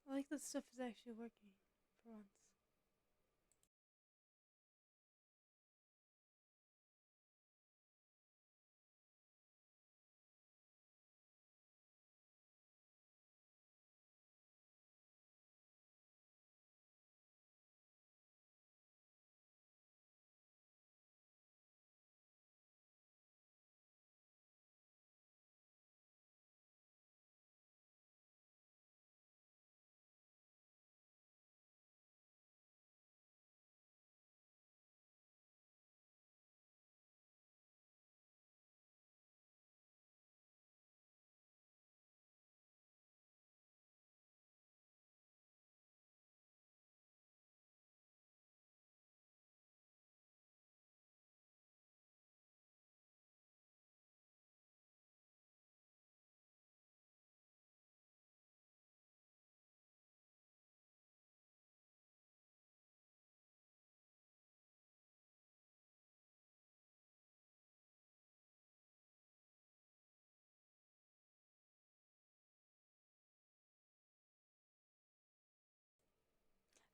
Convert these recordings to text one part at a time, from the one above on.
I like that stuff is actually working for once.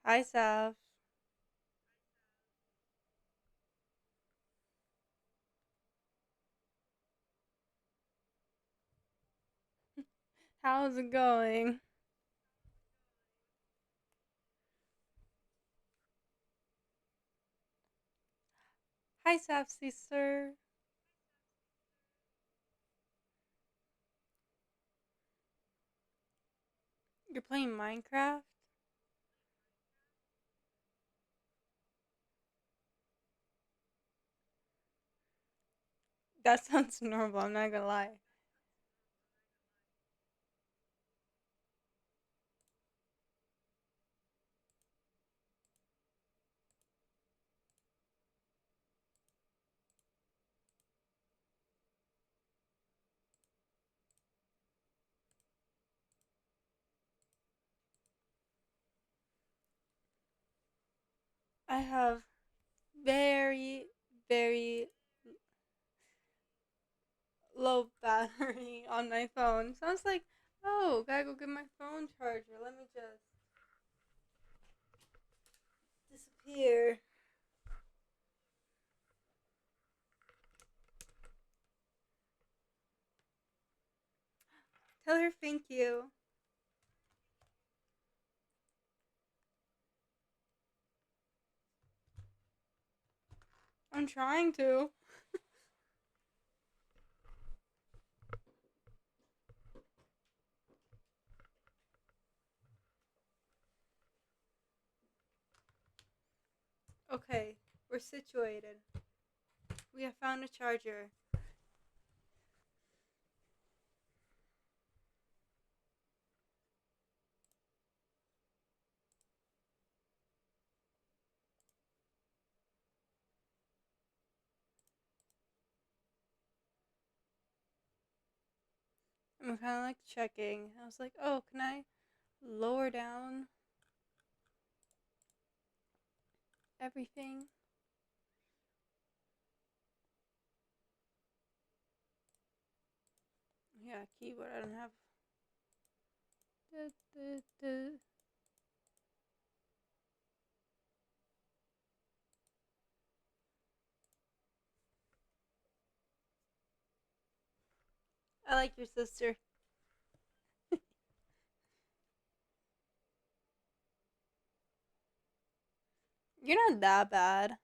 Hi, Sav. How's it going? Hi, Sav sister. You're playing Minecraft? That sounds normal, I'm not gonna lie. I have very, very low battery on my phone. So I was like, oh, gotta go get my phone charger. Let me just disappear. Tell her thank you. I'm trying to. Okay, we're situated. We have found a charger. I'm kind of like checking. I was like, oh, can I lower down everything? Yeah, keyboard. I don't have. Da, da, da. I like your sister. You're not that bad.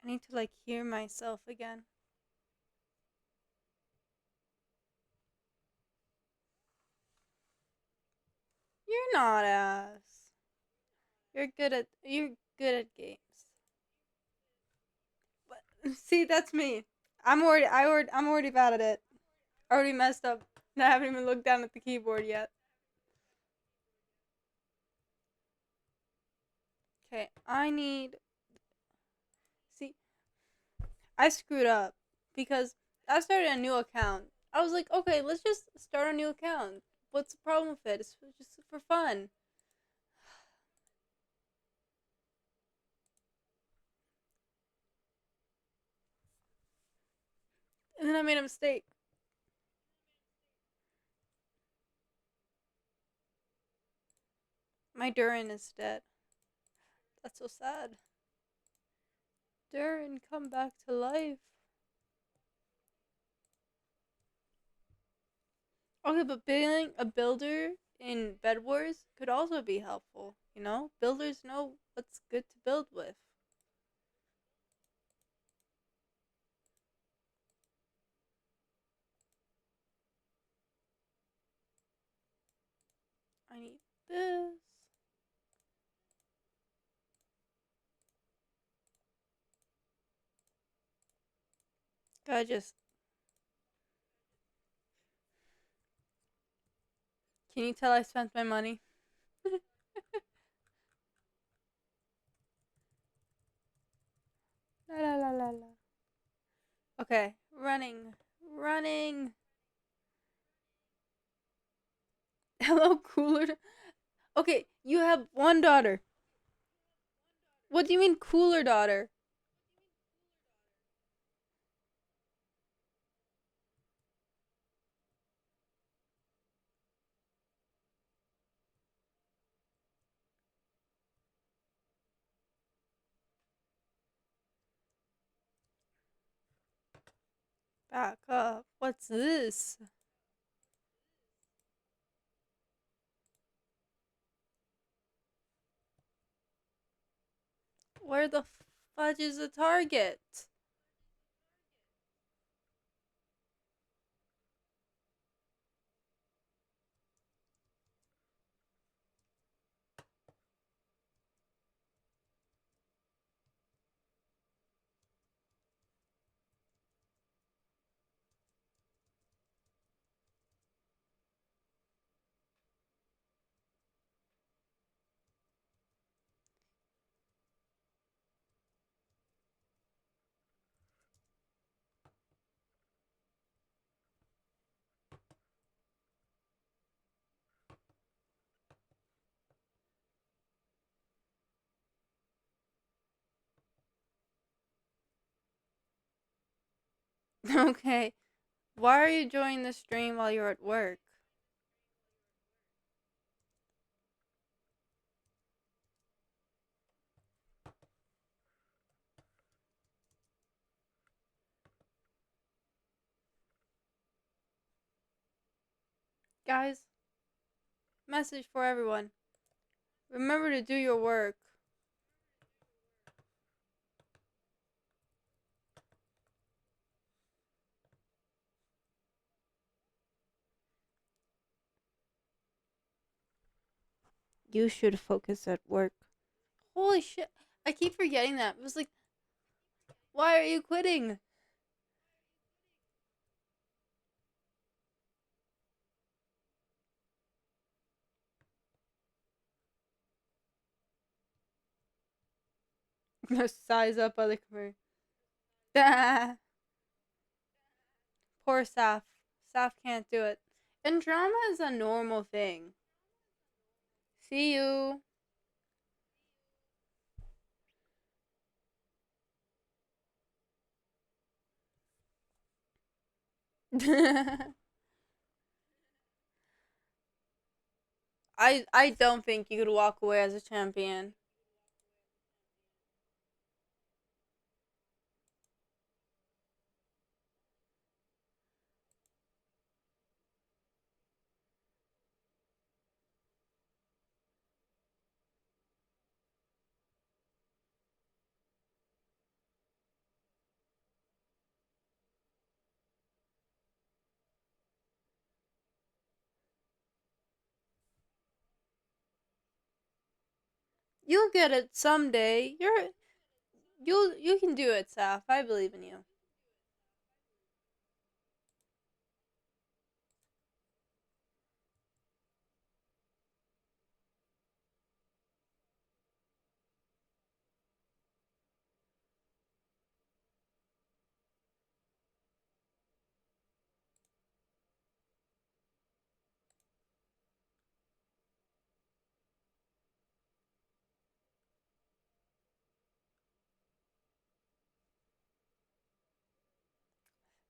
I need to like hear myself again. You're not ass. You're good at games. But see, that's me. I'm already bad at it. I already messed up. I haven't even looked down at the keyboard yet. Okay, I need. See, I screwed up because I started a new account. I was like, okay, let's just start a new account. What's the problem with it? It's just for fun. And then I made a mistake. My Durin is dead. That's so sad. Durin, come back to life. Okay, but being a builder in Bed Wars could also be helpful. You know, builders know what's good to build with. I need this. I just. Can you tell I spent my money? La la la la la. Okay, running. Running. Hello, cooler. Okay, you have one daughter. What do you mean, cooler daughter? Back up. What's this? Where the fudge is the target? Okay. Why are you joining the stream while you're at work? Guys, message for everyone. Remember to do your work. You should focus at work. Holy shit. I keep forgetting that. It was like, why are you quitting? Size up other career. Poor Saf. Saf can't do it. And drama is a normal thing. See you. I don't think you could walk away as a champion. You'll get it someday. You can do it, Saf. I believe in you.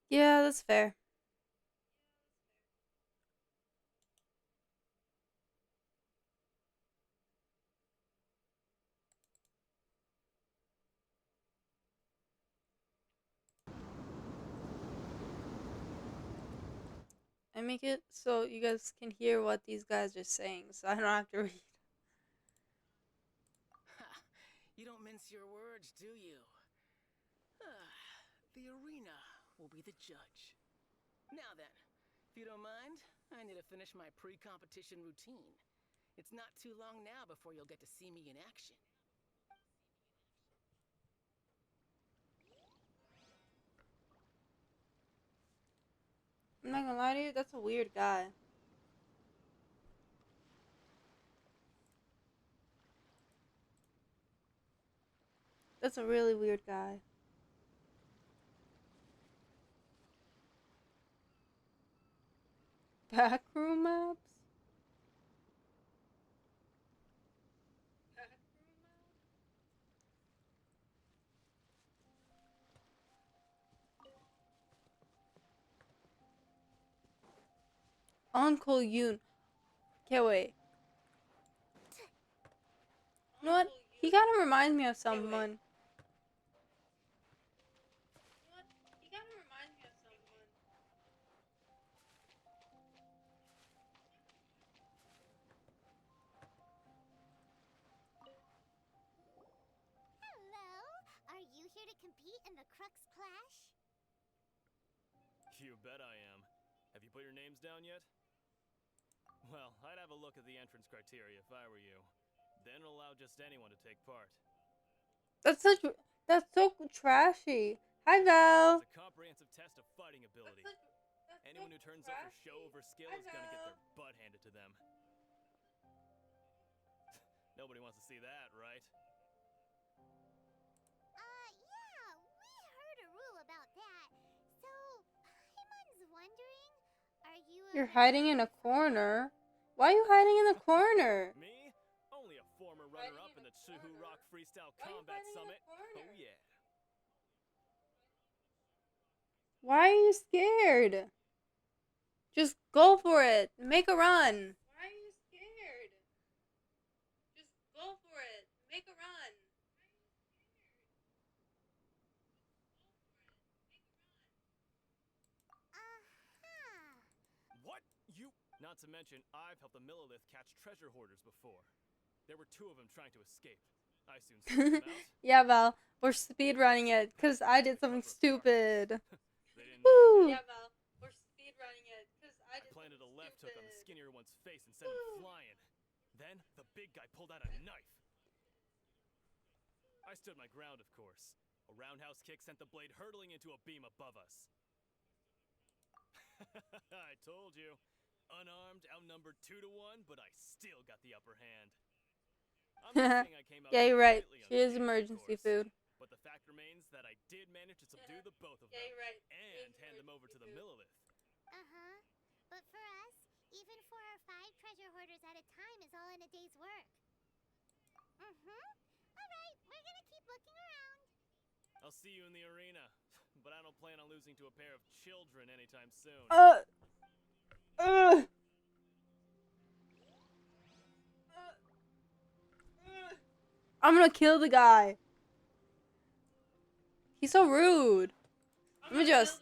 Yeah, that's fair. I make it so you guys can hear what these guys are saying, so I don't have to read. You don't mince your words, do you? The arena will be the judge. Now then, if you don't mind, I need to finish my pre-competition routine. It's not too long now before you'll get to see me in action. I'm not gonna lie to you, that's a weird guy. That's a really weird guy. Backroom maps? Uncle Yoon. Okay, wait. You know what? He kind of reminds me of someone. Hello? Are you here to compete in the Crux Clash? You bet I am. Have you put your names down yet? Well, I'd have a look at the entrance criteria if I were you. Then allow just anyone to take part. That's such. That's so trashy. Hi, Val. It's a comprehensive test of fighting ability. Anyone who turns up for show over skill is gonna get their butt handed to them. Nobody wants to see that, right? Yeah, we heard a rule about that. So, Paimon's wondering, are you a You're hiding in a corner. Why are you hiding in the corner? Me? Only a former runner-up in the Chuhu Rock Freestyle Combat Summit. Oh yeah. Why are you scared? Just go for it. Make a run. Why are you scared? Just go for it. Make a run. Aha! What? You? Not to mention, I've helped the Millilith catch treasure hoarders before. There were two of them trying to escape. I soon snuffed them out. Yeah, Val. We're speed running it because I did something stupid. They didn't know you Woo! did. Yeah, Val. We're speed running it because I did Planted a something left hook on the stupid. skinnier one's face and sent him flying. Then, the big guy pulled out a knife. I stood my ground, of course. A roundhouse kick sent the blade hurtling into a beam above us. I told you. Unarmed, outnumbered 2 to 1, but I still got the upper hand. I'm not saying I came out Yeah, you're right. completely She is unscathed, emergency of course, food. but the fact remains that I did manage to subdue the both of them. Yeah, you're right. And hand them over to the Millilith. Uh-huh. But for us, even 4 or 5 treasure hoarders at a time is all in a day's work. Mm-hmm. Alright, we're gonna keep looking around. I'll see you in the arena, but I don't plan on losing to a pair of children anytime soon. Uh. I'm gonna kill the guy. He's so rude. Let me just.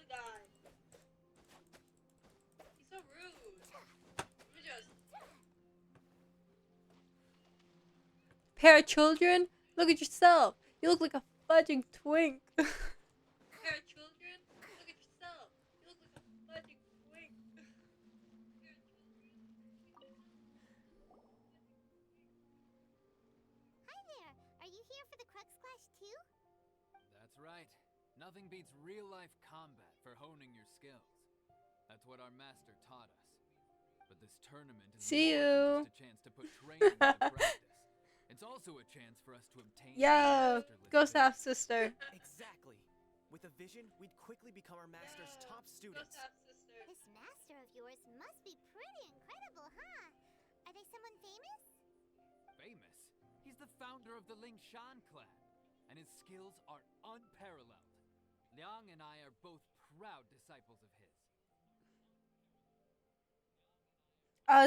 He's so rude. Let me just. Pair of children? Look at yourself. You look like a fudging twink. Pair of children? Look at yourself. You look like a fudging twink. Hi there. Are you here for the Crux Clash too? That's right. Nothing beats real-life combat for honing your skills. That's what our master taught us. But this tournament is See more you. than just a chance to put training into practice. It's also a chance for us to obtain Yo, master list ghost half visits. sister. Exactly. With a vision, we'd quickly become our master's top students. This master of yours must be pretty incredible, huh? Are they someone famous? Famous? He's the founder of the Ling Shan clan, and his skills are unparalleled. Liang and I are both crowd disciples of his.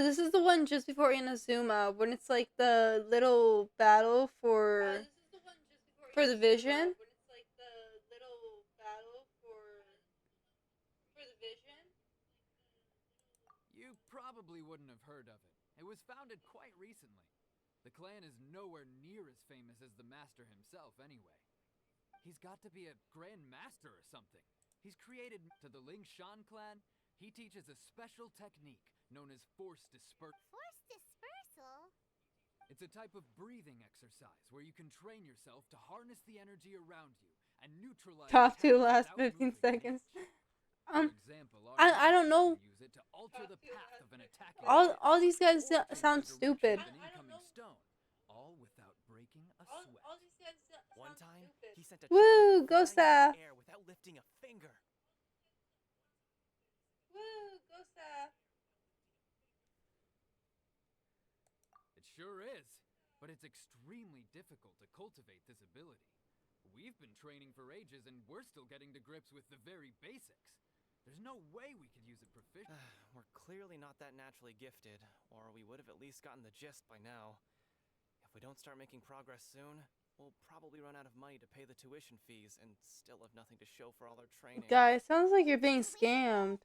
This is the one just before Inazuma when it's like the little battle for the vision. You probably wouldn't have heard of it. It was founded quite recently. The clan is nowhere near as famous as the master himself, anyway. He's got to be a grand master or something. He's created to the Ling Shan clan. He teaches a special technique known as force dispersal. Force dispersal? It's a type of breathing exercise where you can train yourself to harness the energy around you and neutralize Top two attacks last without 15 moving an seconds. inch. For example, our I don't master know. can use it to alter the path of an attacking All these guys fist, or change sound the direction stupid. of an incoming stone, all without breaking a sweat. One time, he sent a Woo, challenger go flying into Saf. the air without lifting a finger. Woo, go Saf. It sure is, but it's extremely difficult to cultivate this ability. We've been training for ages and we're still getting to grips with the very basics. There's no way we could use it proficiently. We're clearly not that naturally gifted, or we would have at least gotten the gist by now. If we don't start making progress soon, we'll probably run out of money to pay the tuition fees and still have nothing to show for all our training. Guys, sounds like you're being scammed.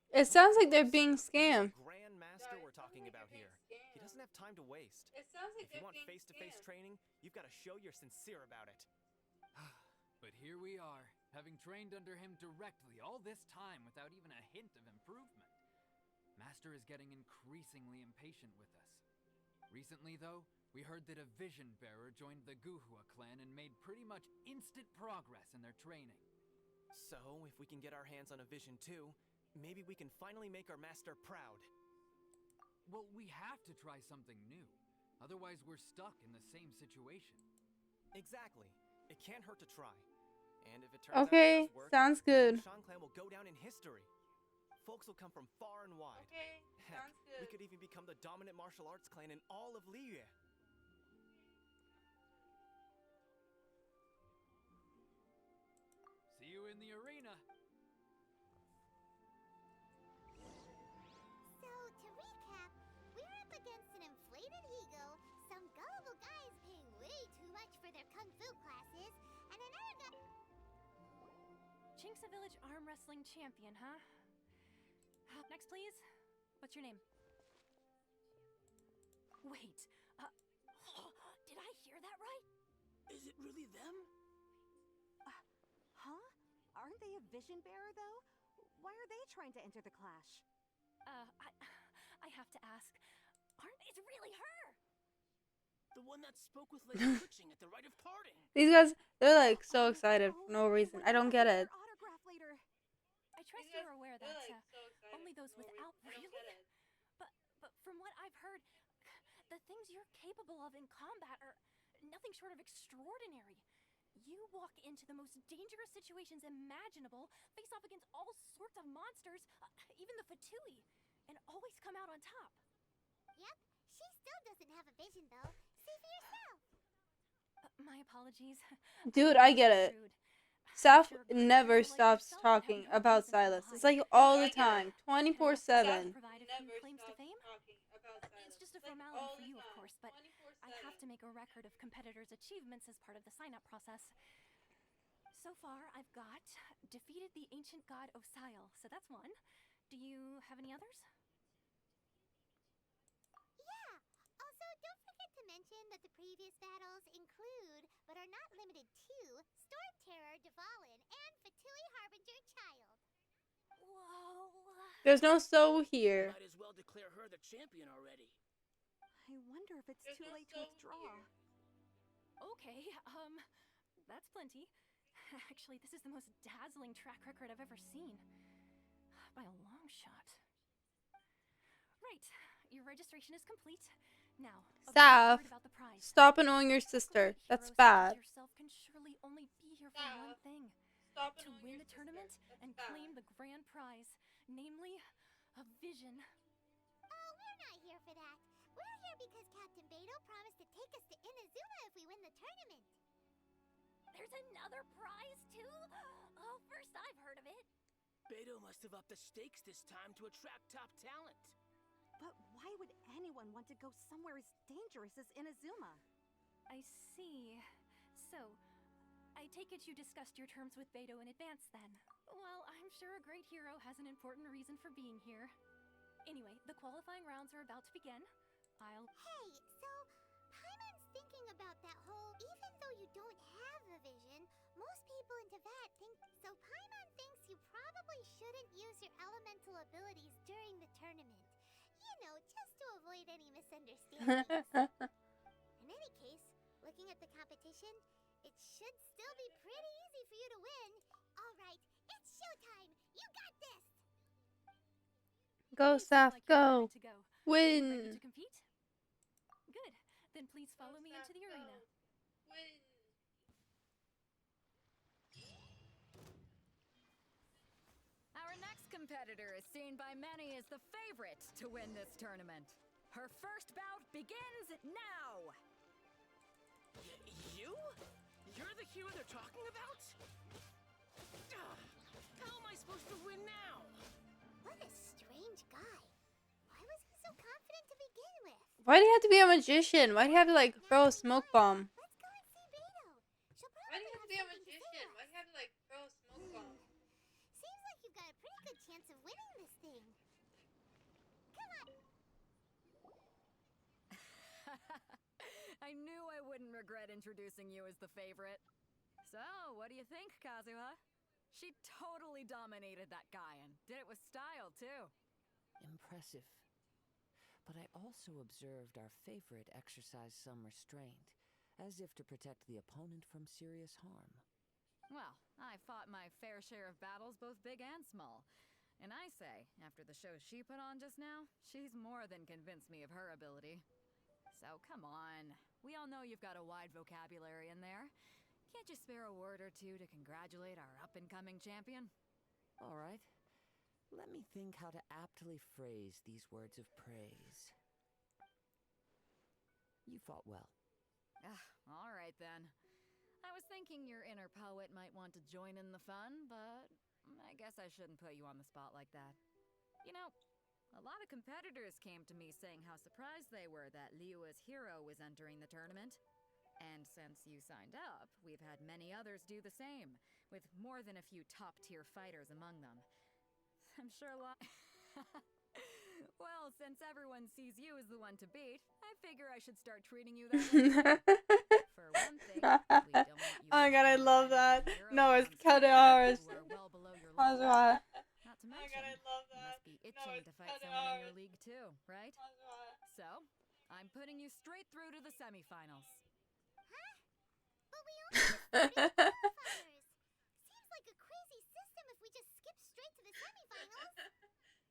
It sounds like they're being scammed. Grand Master we're talking about here. He doesn't have time to waste. If you want face-to-face training, you've got to show you're sincere about it. But here we are, having trained under him directly all this time without even a hint of improvement. Master is getting increasingly impatient with us. Recently, though, we heard that a vision bearer joined the Guhua clan and made pretty much instant progress in their training. So, if we can get our hands on a vision too, maybe we can finally make our master proud. Well, we have to try something new. Otherwise, we're stuck in the same situation. Exactly. It can't hurt to try. And if it turns out Okay, it does work, sounds good. the Shan clan will go down in history. Folks will come from far and wide. Okay, Heck, sounds good. we could even become the dominant martial arts clan in all of Liyue. See you in the arena. So, to recap, we're up against an inflated ego, some gullible guys paying way too much for their kung fu classes, and another guy. Chinksa Village arm wrestling champion, huh? Next, please. What's your name? Wait, did I hear that right? Is it really them? Huh? Aren't they a vision bearer, though? Why are they trying to enter the clash? I have to ask, it's really her! The one that spoke with Lady Twitching at the rite of parting. These guys, they're like so excited for no reason. I don't get it. Autograph later. I trust you're aware that only those without really. But from what I've heard, the things you're capable of in combat are nothing short of extraordinary. You walk into the most dangerous situations imaginable, face off against all sorts of monsters, even the Fatui, and always come out on top. Yep, she still doesn't have a vision, though. See for yourself. My apologies. Dude, I get it. Rude. Saf Sure, never like stops yourself, talking have no about reasons to Silas. hide. It's like all the time, Can I 24/7. provide a few claims to fame? It's just a formality for you, of course, but I have to make a record of competitors' achievements as part of the sign-up process. So far, I've got defeated the ancient god Osile, so that's one. Do you have any others? Yeah. Also, don't forget to mention that the previous battles include, but are not limited to, Storm Terror Dvalin and Fatui Harbinger Child. Whoa. There's no so here. Might as well declare her the champion already. I wonder if it's too late to withdraw. Okay, that's plenty. Actually, this is the most dazzling track record I've ever seen. By a long shot. Right, your registration is complete. Now, a Saf, word about the prize. stop annoying your sister. That's bad. Yourself can surely only be here for one thing. To win the tournament and claim the grand prize, namely, a vision. Oh, we're not here for that. We're here because Captain Beto promised to take us to Inazuma if we win the tournament. There's another prize, too? Oh, first I've heard of it. Beto must have upped the stakes this time to attract top talent. But why would anyone want to go somewhere as dangerous as Inazuma? I see. So, I take it you discussed your terms with Beto in advance then. Well, I'm sure a great hero has an important reason for being here. Anyway, the qualifying rounds are about to begin. Hey, so Paimon's thinking about that whole even though you don't have a vision, most people in Tibet think so Paimon thinks you probably shouldn't use your elemental abilities during the tournament. You know, just to avoid any misunderstandings. In any case, looking at the competition, it should still be pretty easy for you to win. All right, it's showtime. You got this. Go, You seem Saf, like you're go. ready to go. Ready Win. to compete? Good. Then please follow me into the arena. Win. Our next competitor is seen by many as the favorite to win this tournament. Her first bout begins now! You? You're the hero they're talking about? How am I supposed to win now? What a strange guy. Why was he so confident to begin with? Why do you have to be a magician? Why do you have to like throw a smoke bomb? Let's go and see Beto. She'll Why probably do you have to be a magician? Why do you have to like throw a smoke bomb? Seems like you've got a pretty good chance of winning this thing. Come on. I knew I wouldn't regret introducing you as the favorite. So, what do you think, Kazuha? She totally dominated that guy and did it with style, too. Impressive. But I also observed our favorite exercise some restraint, as if to protect the opponent from serious harm. Well, I fought my fair share of battles, both big and small. And I say, after the show she put on just now, she's more than convinced me of her ability. So come on. We all know you've got a wide vocabulary in there. Can't you spare a word or two to congratulate our up-and-coming champion? All right. Let me think how to aptly phrase these words of praise. You fought well. All right then. I was thinking your inner poet might want to join in the fun, but I guess I shouldn't put you on the spot like that. You know, a lot of competitors came to me saying how surprised they were that Liyue's hero was entering the tournament. And since you signed up, we've had many others do the same, with more than a few top-tier fighters among them. I'm sure a lot... Well, since everyone sees you as the one to beat, I figure I should start treating you that way. For one thing, we don't want you Oh my god, I mixing love your that. hero No, it's rounds cut with ours. people who are well below your How's level. that? Not to Oh my mention, god, I love you that. must be No, itching it's to fight cut someone in your ours. league too, right? How's that? So, I'm putting you straight through to the semifinals. Huh? But we only have 30 qualifiers. Seems like a crazy system if we just skip straight to the semifinals.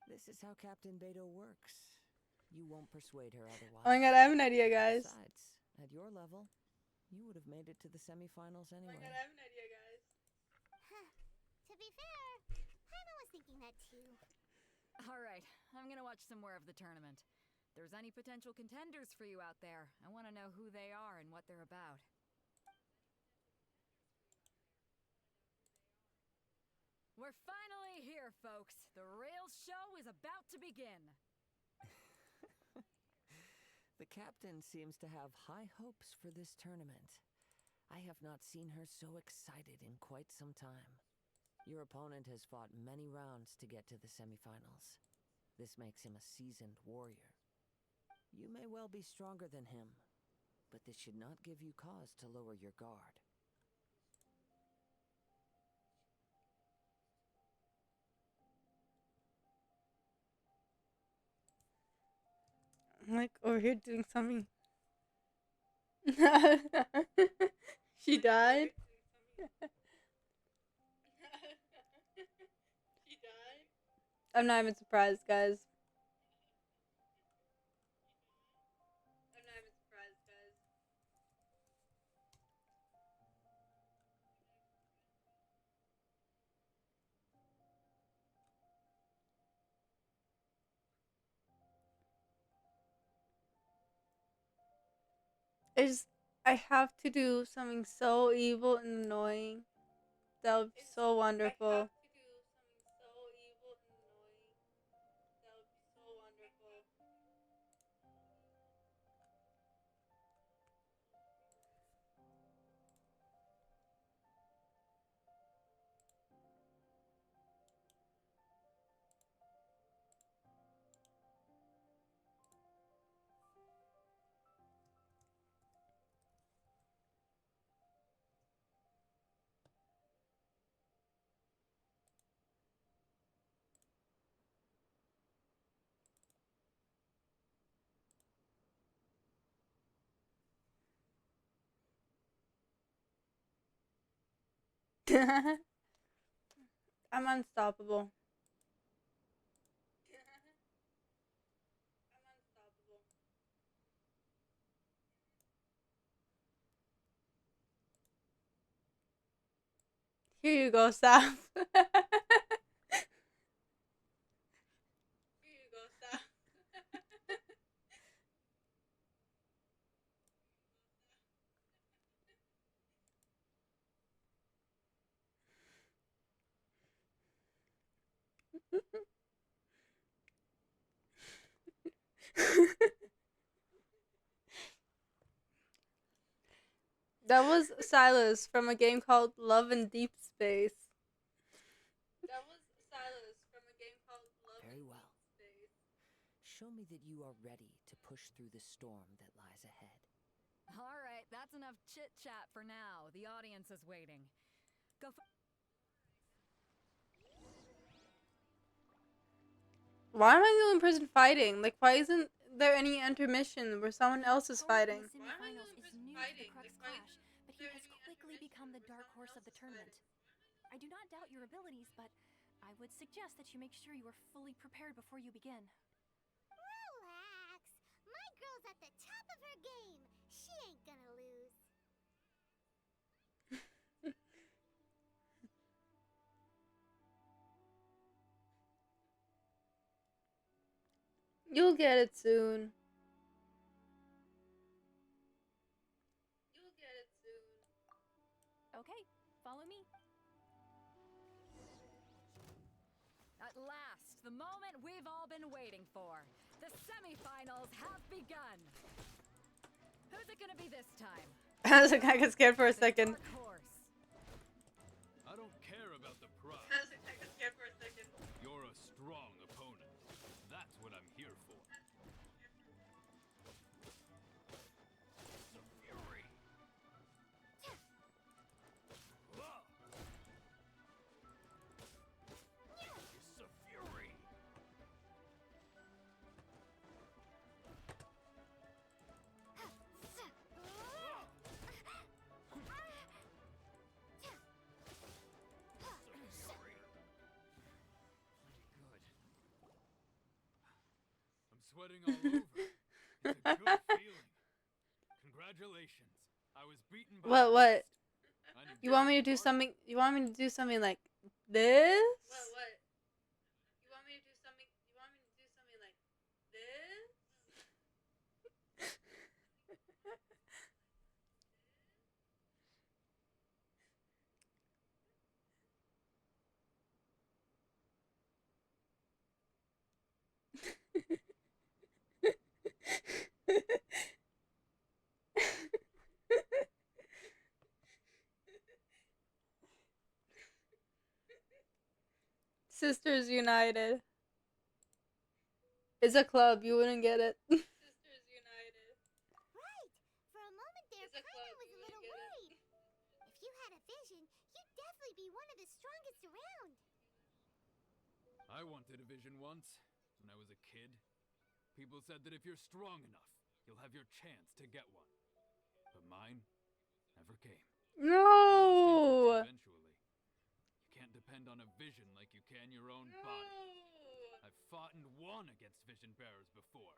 This is how Captain Beto works. You won't persuade her otherwise. Oh my god, I have an idea, guys. Besides, at your level, you would have made it to the semifinals Oh my anyway. god, I have an idea, guys. To be fair, Paimon was thinking that too. All right, I'm gonna watch some more of the tournament. If there's any potential contenders for you out there, I want to know who they are and what they're about. We're finally here, folks. The real show is about to begin. The captain seems to have high hopes for this tournament. I have not seen her so excited in quite some time. Your opponent has fought many rounds to get to the semifinals. This makes him a seasoned warrior. You may well be stronger than him, but this should not give you cause to lower your guard. I'm like over here doing something. She died? I'm not even surprised, guys. I have to do something so evil and annoying. That would be so wonderful. I'm unstoppable. Here you go, Saf. That was Silas from a game called Love in Deep Space. Very well. Show me that you are ready to push through the storm that lies ahead. All right, that's enough chit chat for now. The audience is waiting. Go. Why am I the only person fighting? Like, why isn't there any intermission where someone else is fighting? The semifinals is new to the Crux Clash, but he has quickly become the dark horse of the tournament. I do not doubt your abilities, but I would suggest that you make sure you are fully prepared before you begin. Relax. My girl's at the top of her game. She ain't gonna lose. You'll get it soon. Okay, follow me. At last, the moment we've all been waiting for. The semifinals have begun. Who's it gonna be this time? I was like, I got scared for a The second. dark horse. I don't care about the prize. You're a strong opponent. That's what I'm here for. The fury. It's the fury. Sweating all over. It's a good feeling. Congratulations. I was beaten by What? I need You want me to do hard. something? You want me to do something like this? You want me to do something? You want me to do something like this? Sisters United. It's a club. You wouldn't get it. Sisters United. Right. For a moment there, Paimon was a little worried. If you had a vision, you'd definitely be one of the strongest around. I wanted a vision once, when I was a kid. People said that if you're strong enough, you'll have your chance to get one. But mine never came. No. Eventually. You can't depend on a vision like you can your own body. I've fought and won against vision bearers before.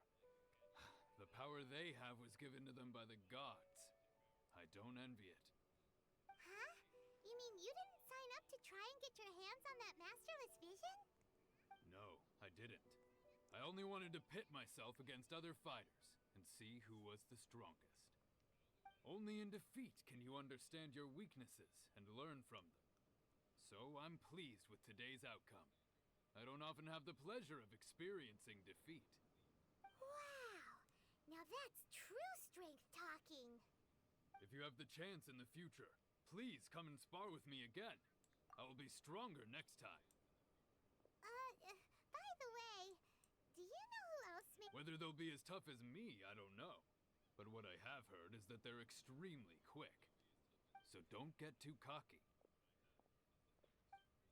The power they have was given to them by the gods. I don't envy it. Huh? You mean you didn't sign up to try and get your hands on that masterless vision? No, I didn't. I only wanted to pit myself against other fighters and see who was the strongest. Only in defeat can you understand your weaknesses and learn from them. So I'm pleased with today's outcome. I don't often have the pleasure of experiencing defeat. Wow. Now that's true strength talking. If you have the chance in the future, please come and spar with me again. I will be stronger next time. By the way, do you know who else Whether they'll be as tough as me, I don't know. But what I have heard is that they're extremely quick. So don't get too cocky.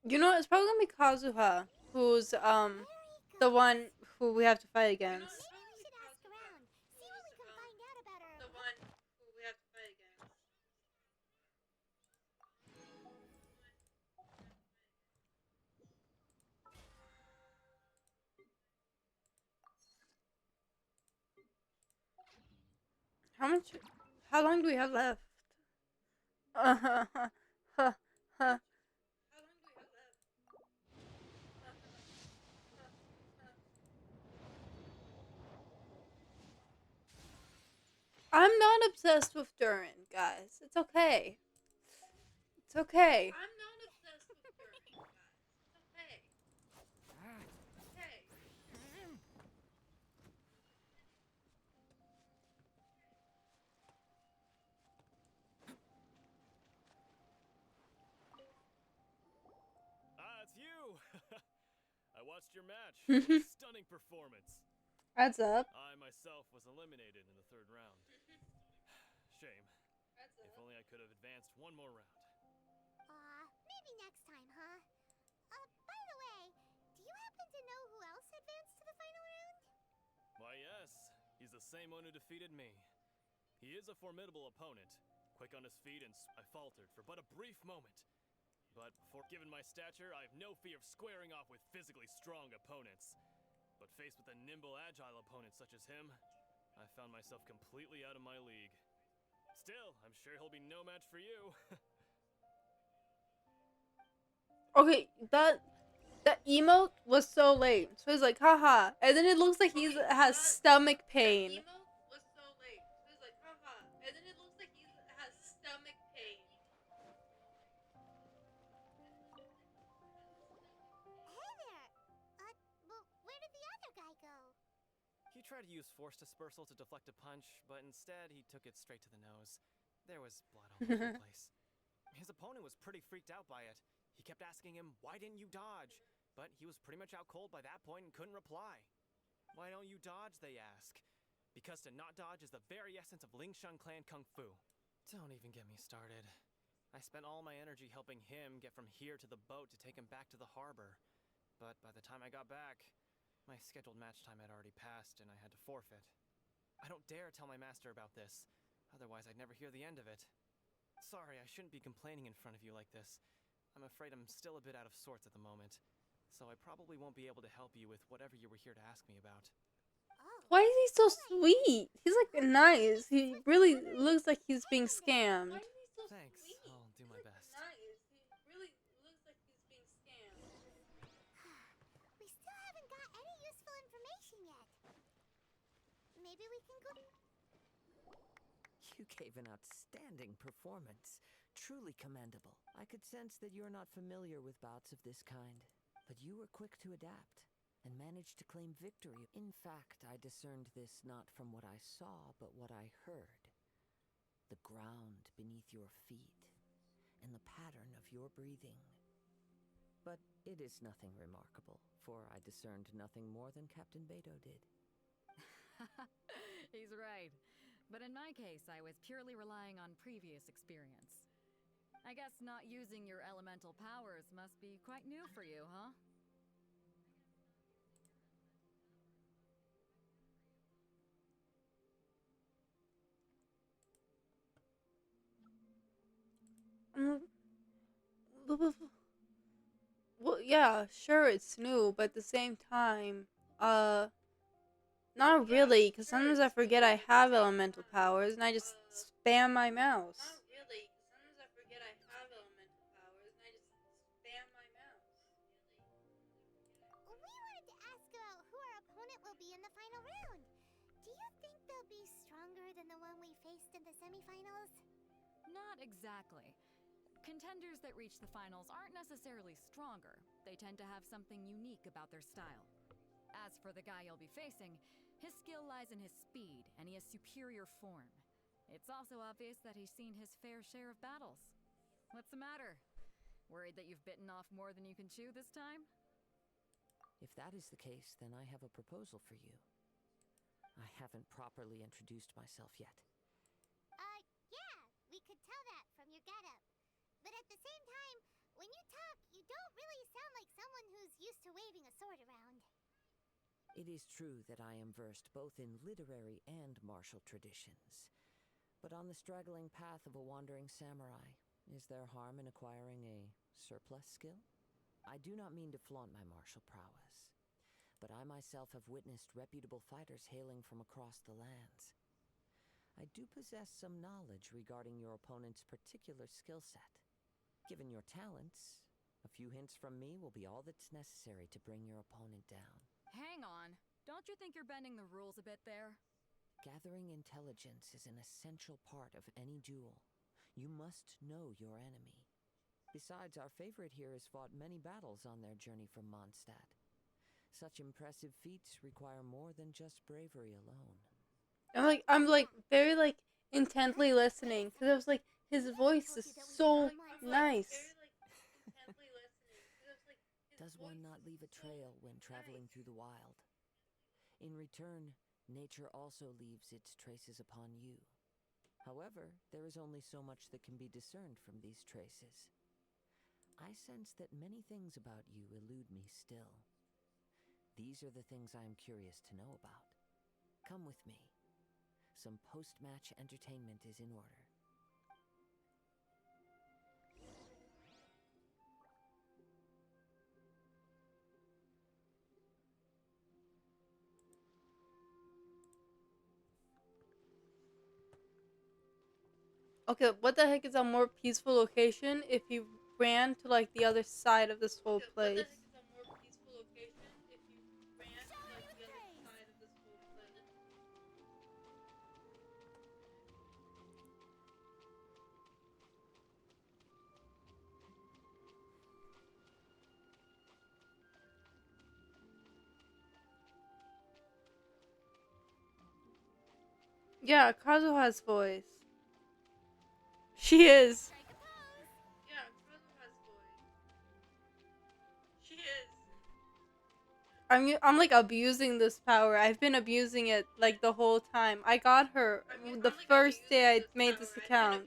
You know, it's probably gonna be Kazuha, who's the one who we have to fight against. Maybe we should ask around, see what we can find out about her. The one who we have to fight against. How much? How long do we have left? Uh huh. Huh. I'm not obsessed with Durin, guys. It's okay. It's okay. I'm not obsessed with Durin, guys. It's okay. Okay. Ah, it's you! I watched your match. What a stunning performance. Adds up. I myself was eliminated in the third round. Shame. If only I could have advanced one more round. Maybe next time, huh? By the way, do you happen to know who else advanced to the final round? Why, yes. He's the same one who defeated me. He is a formidable opponent. Quick on his feet, and I faltered for but a brief moment. But given my stature, I have no fear of squaring off with physically strong opponents. But faced with a nimble, agile opponent such as him, I found myself completely out of my league. Still, I'm sure he'll be no match for you. Okay, that emote was so lame. So he's like, haha, and then it looks like he has stomach pain. That emote was so lame. So he's like, haha, and then it looks like he has stomach pain. Hey there! Well, where did the other guy go? He tried to use force dispersal to deflect a punch, but instead he took it straight to the nose. There was blood all over the place. His opponent was pretty freaked out by it. He kept asking him, "Why didn't you dodge?" But he was pretty much out cold by that point and couldn't reply. "Why don't you dodge?" they ask. Because to not dodge is the very essence of Lingsheng clan kung fu. Don't even get me started. I spent all my energy helping him get from here to the boat to take him back to the harbor. But by the time I got back, my scheduled match time had already passed and I had to forfeit. I don't dare tell my master about this, otherwise I'd never hear the end of it. Sorry, I shouldn't be complaining in front of you like this. I'm afraid I'm still a bit out of sorts at the moment, so I probably won't be able to help you with whatever you were here to ask me about. Why is he so sweet? He's like nice. He really looks like he's being scammed. Thanks, I'll do my best. We still haven't got any useful information yet. Maybe we can go... You gave an outstanding performance. Truly commendable. I could sense that you're not familiar with bouts of this kind, but you were quick to adapt and managed to claim victory. In fact, I discerned this not from what I saw, but what I heard. The ground beneath your feet and the pattern of your breathing. But it is nothing remarkable, for I discerned nothing more than Captain Beto did. He's right. But in my case, I was purely relying on previous experience. I guess not using your elemental powers must be quite new for you, huh? Well, yeah, sure, it's new, but at the same time, not really, because sometimes I forget I have elemental powers and I just spam my mouse. We wanted to ask about who our opponent will be in the final round. Do you think they'll be stronger than the one we faced in the semifinals? Not exactly. Contenders that reach the finals aren't necessarily stronger. They tend to have something unique about their style. As for the guy you'll be facing, his skill lies in his speed, and he has superior form. It's also obvious that he's seen his fair share of battles. What's the matter? Worried that you've bitten off more than you can chew this time? If that is the case, then I have a proposal for you. I haven't properly introduced myself yet. Yeah, we could tell that from your getup. But at the same time, when you talk, you don't really sound like someone who's used to waving a sword around. It is true that I am versed both in literary and martial traditions. But on the straggling path of a wandering samurai, is there harm in acquiring a surplus skill? I do not mean to flaunt my martial prowess, but I myself have witnessed reputable fighters hailing from across the lands. I do possess some knowledge regarding your opponent's particular skill set. Given your talents, a few hints from me will be all that's necessary to bring your opponent down. Hang on. Don't you think you're bending the rules a bit there? Gathering intelligence is an essential part of any duel. You must know your enemy. Besides, our favorite here has fought many battles on their journey from Mondstadt. Such impressive feats require more than just bravery alone. I'm like very like intently listening because I was like, his voice is so nice. Does one not leave a trail when traveling through the wild? In return, nature also leaves its traces upon you. However, there is only so much that can be discerned from these traces. I sense that many things about you elude me still. These are the things I am curious to know about. Come with me. Some post-match entertainment is in order. Okay, what the heck is a more peaceful location if you ran to like the other side of this whole place? Yeah, Kazu has voice. She is. I'm like abusing this power. I've been abusing it like the whole time. I got her the first day I made this account.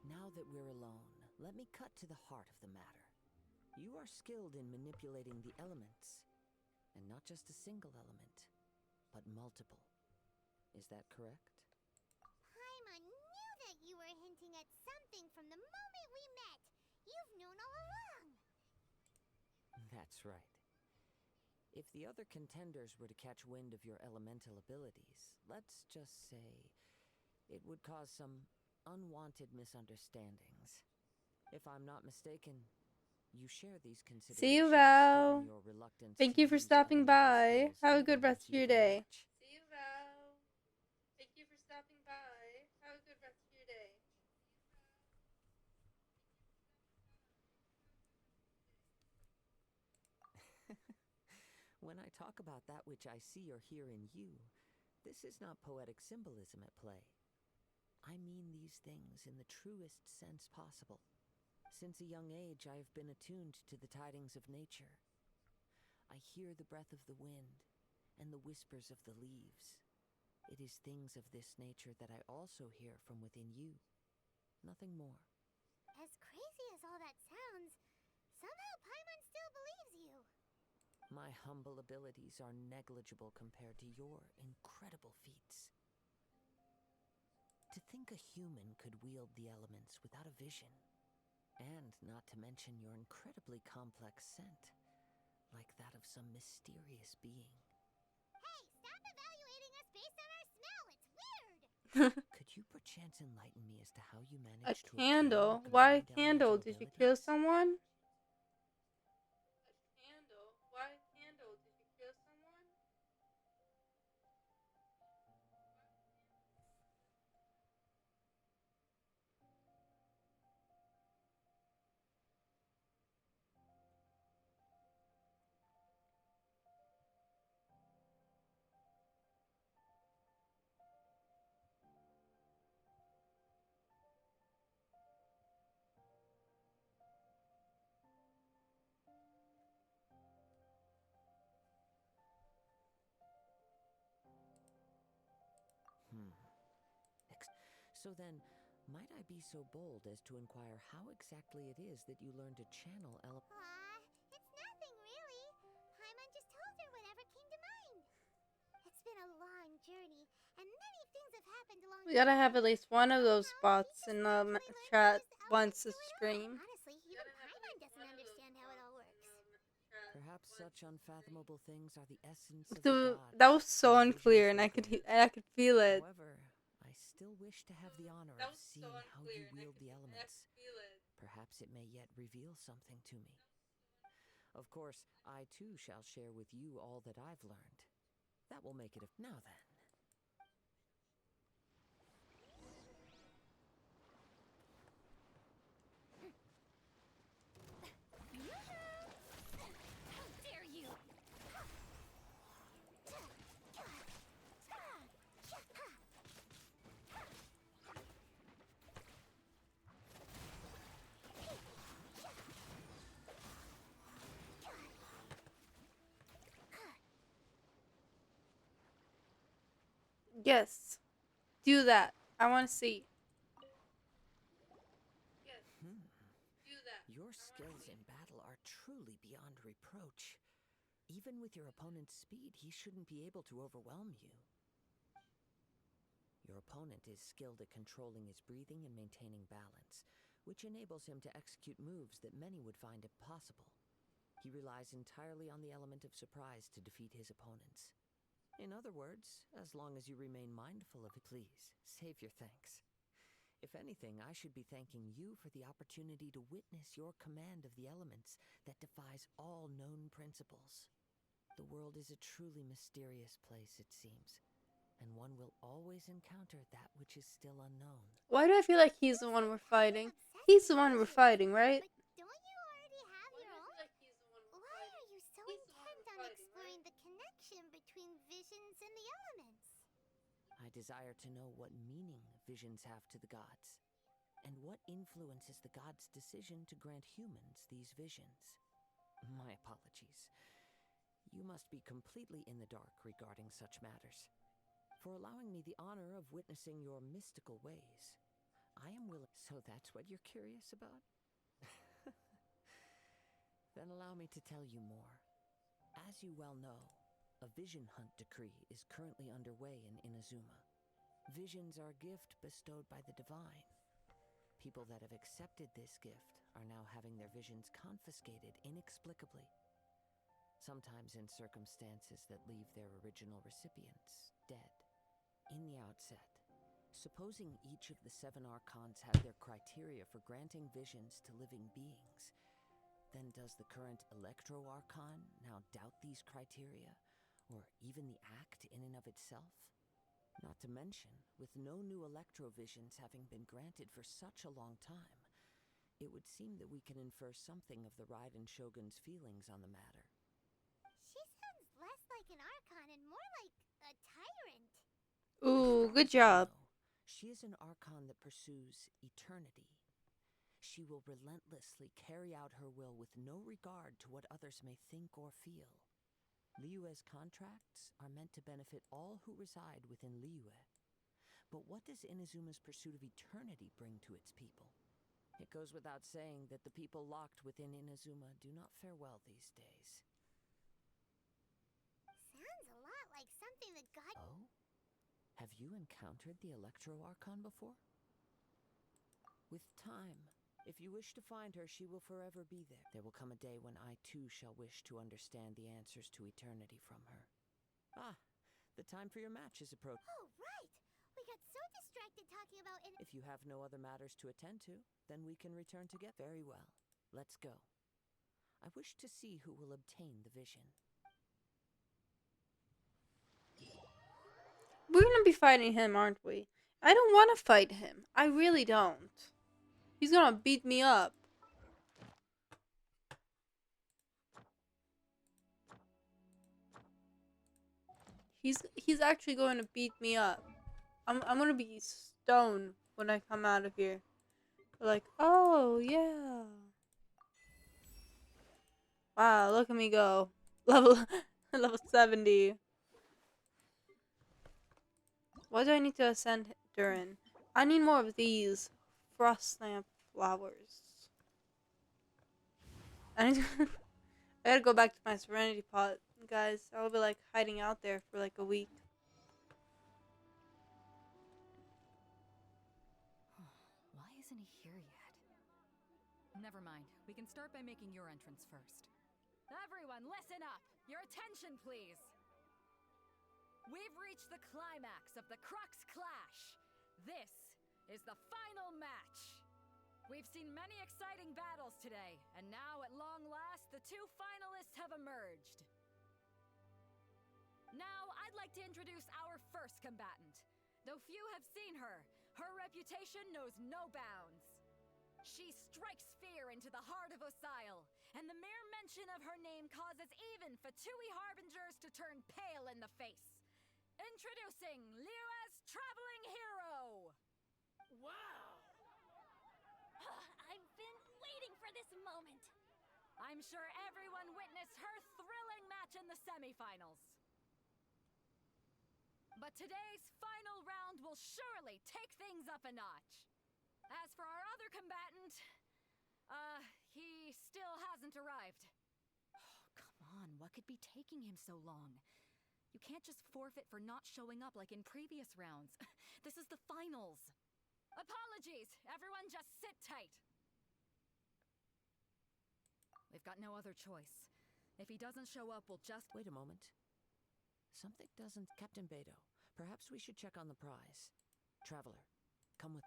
Now that we're alone, let me cut to the heart of the matter. You are skilled in manipulating the elements, and not just a single element, but multiple. Is that correct? Paimon knew that you were hinting at something from the moment we met. You've known all along. That's right. If the other contenders were to catch wind of your elemental abilities, let's just say it would cause some unwanted misunderstandings. If I'm not mistaken, you share these considerations. See you, Given Val. your reluctance Thank to you for use stopping elemental by. skills Have a even good once rest of you've your been a day. match. See you, Val. Thank you for stopping by. Have a good rest of your day. When I talk about that which I see or hear in you, this is not poetic symbolism at play. I mean these things in the truest sense possible. Since a young age, I have been attuned to the tidings of nature. I hear the breath of the wind and the whispers of the leaves. It is things of this nature that I also hear from within you. Nothing more. As crazy as all that sounds, somehow Paimon still believes you. My humble abilities are negligible compared to your incredible feats. To think a human could wield the elements without a vision, and not to mention your incredibly complex scent, like that of some mysterious being. Hey, stop evaluating us based on our smell. It's weird. Could you perchance enlighten me as to how you A managed to obtain candle? your Why a combined candle? elemental Did you kill abilities? someone? A candle? Why a candle? Did you kill someone? Hmm. So then, might I be so bold as to inquire how exactly it is that you learned to channel Aw, it's nothing really. Paimon just told her whatever came to mind. It's been a long journey, and many things have happened along We the gotta way. have at least one of those Somehow, she spots just in the naturally learned to chat use the once elements the through it all. stream. Honestly, even Paimon doesn't understand such unfathomable things are the essence of the Dude, gods. that was so and unclear, visions and they I could feel it. However, I still wish to have the honor of seeing how you wield the elements. Perhaps it may yet reveal something to me. Of course, I too shall share with you all that I've learned. That will make it a... Now then. How dare you! Yes, do that. I want to see. Your skills in battle are truly beyond reproach. Even with your opponent's speed, he shouldn't be able to overwhelm you. Your opponent is skilled at controlling his breathing and maintaining balance, which enables him to execute moves that many would find impossible. He relies entirely on the element of surprise to defeat his opponents. In other words, as long as you remain mindful of it, please, save your thanks. If anything, I should be thanking you for the opportunity to witness your command of the elements that defies all known principles. The world is a truly mysterious place, it seems, and one will always encounter that which is still unknown. Why do I feel like he's the one we're fighting? He's the one we're fighting, right? Like, don't you already have your own? Why are you so intent on exploring the connection between visions and the elements? I desire to know what meaning visions have to the gods, and what influences the gods' decision to grant humans these visions. My apologies. You must be completely in the dark regarding such matters. For allowing me the honor of witnessing your mystical ways, I am willing... So that's what you're curious about? Then allow me to tell you more. As you well know, a vision hunt decree is currently underway in Inazuma. Visions are a gift bestowed by the divine. People that have accepted this gift are now having their visions confiscated inexplicably, sometimes in circumstances that leave their original recipients dead. In the outset, supposing each of the 7 archons have their criteria for granting visions to living beings, then does the current Electro Archon now doubt these criteria, or even the act in and of itself? Not to mention, with no new Electro visions having been granted for such a long time, it would seem that we can infer something of the Raiden Shogun's feelings on the matter. She sounds less like an Archon and more like a tyrant. Ooh, As far good as I job. know, she is an Archon that pursues eternity. She will relentlessly carry out her will with no regard to what others may think or feel. Liyue's contracts are meant to benefit all who reside within Liyue. But what does Inazuma's pursuit of eternity bring to its people? It goes without saying that the people locked within Inazuma do not fare well these days. Sounds a lot like something the god... Oh? Have you encountered the Electro Archon before? With time, if you wish to find her, she will forever be there. There will come a day when I too shall wish to understand the answers to eternity from her. Ah, the time for your match is approaching. Oh, right! We got so distracted talking about it. If you have no other matters to attend to, then we can return to get... Very well. Let's go. I wish to see who will obtain the vision. We're gonna be fighting him, aren't we? I don't want to fight him. I really don't. He's gonna beat me up. He's actually going to beat me up. I'm gonna be stoned when I come out of here. Like, oh yeah. Wow, look at me go. Level 70. What do I need to ascend Durin? I need more of these frost lamp flowers. I need to I gotta go back to my serenity pot, guys. I'll be like hiding out there for like a week. Why isn't he here yet? Never mind. We can start by making your entrance first. Everyone, listen up! Your attention, please! We've reached the climax of the Crux Clash! This is the final match! We've seen many exciting battles today, and now, at long last, the two finalists have emerged. Now, I'd like to introduce our first combatant. Though few have seen her, her reputation knows no bounds. She strikes fear into the heart of Osile, and the mere mention of her name causes even Fatui Harbingers to turn pale in the face. Introducing Liyue's traveling hero! Wow! I've been waiting for this moment. I'm sure everyone witnessed her thrilling match in the semifinals. But today's final round will surely take things up a notch. As for our other combatant, he still hasn't arrived. Oh, come on, what could be taking him so long? You can't just forfeit for not showing up like in previous rounds. This is the finals. Apologies, everyone just sit tight. We've got no other choice. If he doesn't show up, we'll just... Wait a moment. Something doesn't... Captain Beto, perhaps we should check on the prize. Traveler, come with...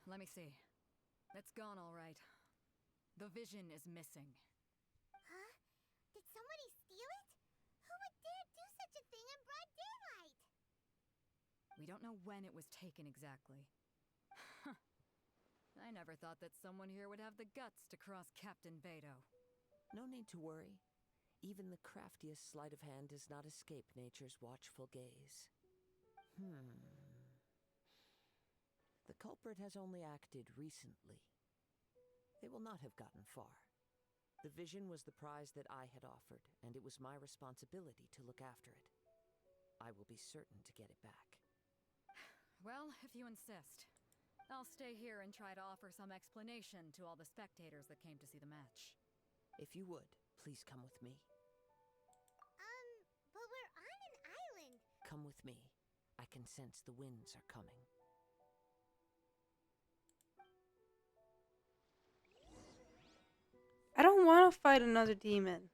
Let me see. It's gone all right. The vision is missing. Huh? Did somebody steal it? Who would dare do such a thing in broad daylight? We don't know when it was taken exactly. I never thought that someone here would have the guts to cross Captain Beto. No need to worry. Even the craftiest sleight of hand does not escape nature's watchful gaze. The culprit has only acted recently. They will not have gotten far. The vision was the prize that I had offered, and it was my responsibility to look after it. I will be certain to get it back. Well, if you insist. I'll stay here and try to offer some explanation to all the spectators that came to see the match. If you would, please come with me. But we're on an island. Come with me. I can sense the winds are coming. I don't want to fight another demon.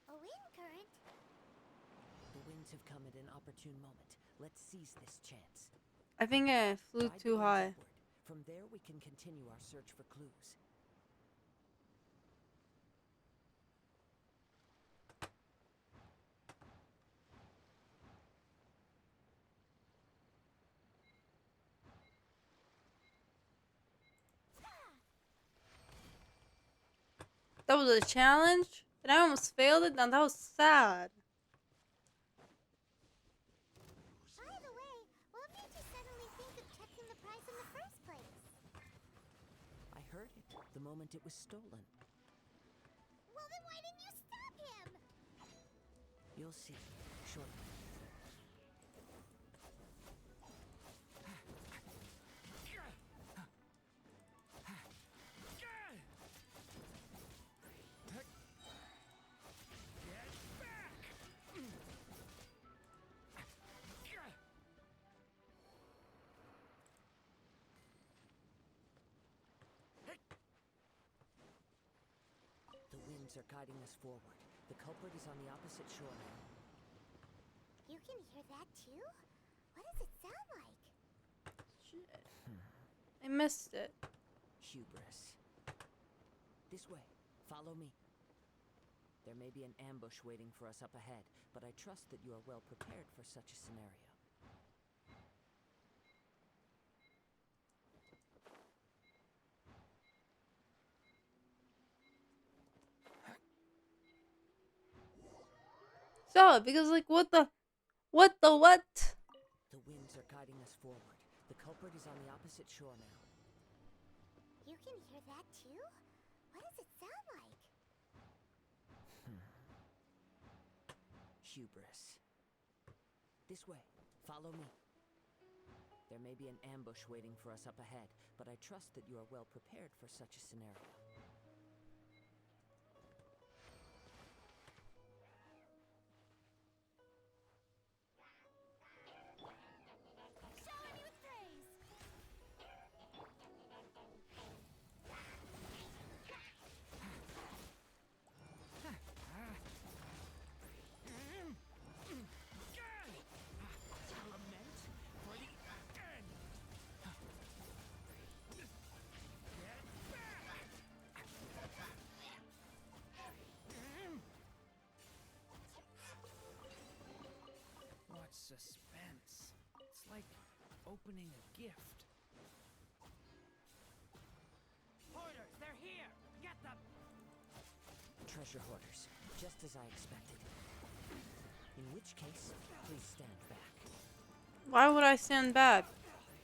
A wind current? The winds have come at an opportune moment. Let's seize this chance. I think I flew Guide the too winds high. upward. From there, we can continue our search for clues. That was a challenge, and I almost failed it. Now that was sad. By the way, what made you suddenly think of checking the price in the first place? I heard it the moment it was stolen. Well, then why didn't you stop him? You'll see shortly. The winds are guiding us forward. The culprit is on the opposite shore now. You can hear that too? What does it sound like? Shit. I missed it. Hubris. This way. Follow me. There may be an ambush waiting for us up ahead, but I trust that you are well prepared for such a scenario. So, because like, what? The winds are guiding us forward. The culprit is on the opposite shore now. You can hear that too? What does it sound like? Hubris. This way. Follow me. There may be an ambush waiting for us up ahead, but I trust that you are well prepared for such a scenario. suspense. It's like opening a gift. Hoarders, they're here! Get them! Treasure hoarders, just as I expected. In which case, please stand back. Why would I stand back?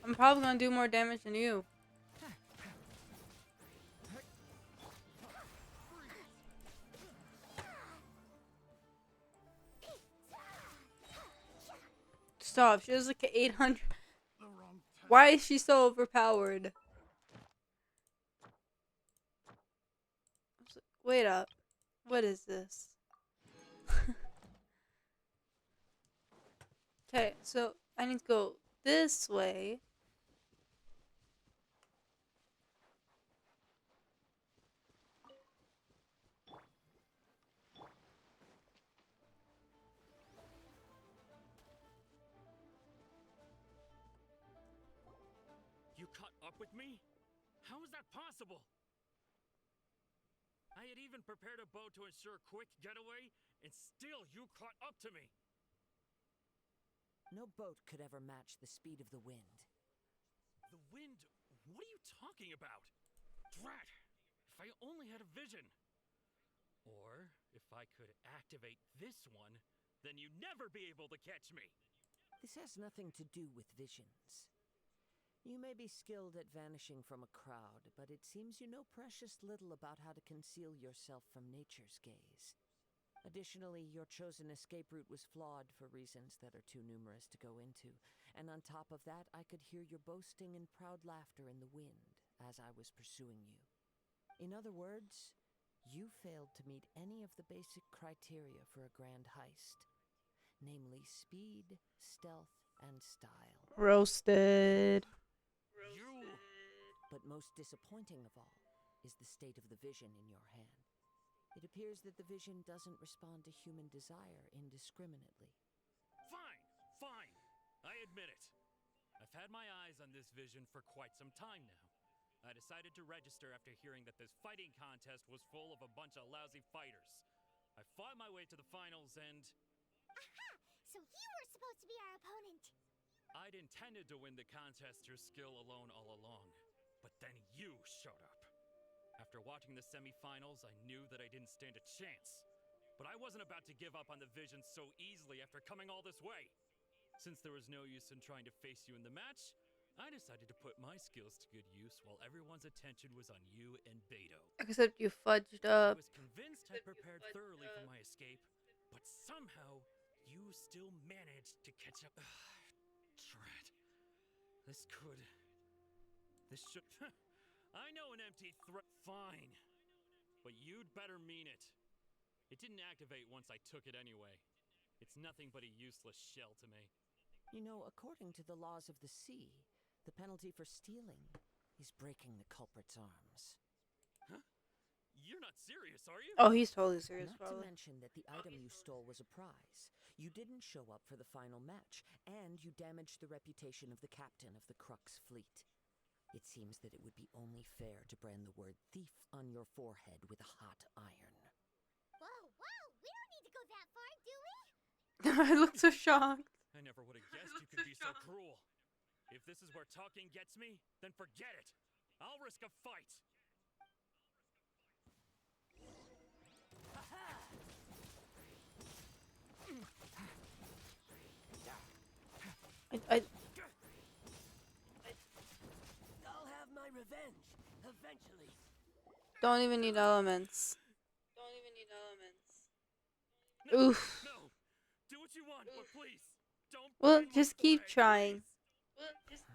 I'm probably gonna do more damage than you. Stop, she has like 800. Why is she so overpowered? Wait up. What is this? Okay, so I need to go this way. You caught up with me? How is that possible? I had even prepared a boat to ensure a quick getaway, and still you caught up to me. No boat could ever match the speed of the wind. The wind? What are you talking about? Drat! If I only had a vision. Or if I could activate this one, then you'd never be able to catch me. This has nothing to do with visions. You may be skilled at vanishing from a crowd, but it seems you know precious little about how to conceal yourself from nature's gaze. Additionally, your chosen escape route was flawed for reasons that are too numerous to go into, and on top of that, I could hear your boasting and proud laughter in the wind as I was pursuing you. In other words, you failed to meet any of the basic criteria for a grand heist, namely speed, stealth, and style. Roasted. But most disappointing of all is the state of the vision in your hand. It appears that the vision doesn't respond to human desire indiscriminately. Fine, fine. I admit it. I've had my eyes on this vision for quite some time now. I decided to register after hearing that this fighting contest was full of a bunch of lousy fighters. I fought my way to the finals and... Aha! So you were supposed to be our opponent. I'd intended to win the contest through skill alone all along. But then you showed up. After watching the semifinals, I knew that I didn't stand a chance. But I wasn't about to give up on the vision so easily after coming all this way. Since there was no use in trying to face you in the match, I decided to put my skills to good use while everyone's attention was on you and Beto. Except you fudged I up. was convinced I prepared thoroughly for my escape, but somehow you still managed to catch up. Drat. This should... I know an empty threat. Fine. But you'd better mean it. It didn't activate once I took it anyway. It's nothing but a useless shell to me. You know, according to the laws of the sea, the penalty for stealing is breaking the culprit's arms. Huh? You're not serious, are you? Oh, he's totally serious, Not probably. to mention that the item you stole was a prize. You didn't show up for the final match, and you damaged the reputation of the captain of the Crux fleet. It seems that it would be only fair to brand the word thief on your forehead with a hot iron. Whoa, whoa! We don't need to go that far, do we? I look so shocked. I never would have guessed you could be so cruel. If this is where talking gets me, then forget it. I'll risk a fight. I I'll have my revenge eventually. don't even need elements. No, Oof. no. Do what you want, but please, don't. Well, burn my just keep flag, trying. please.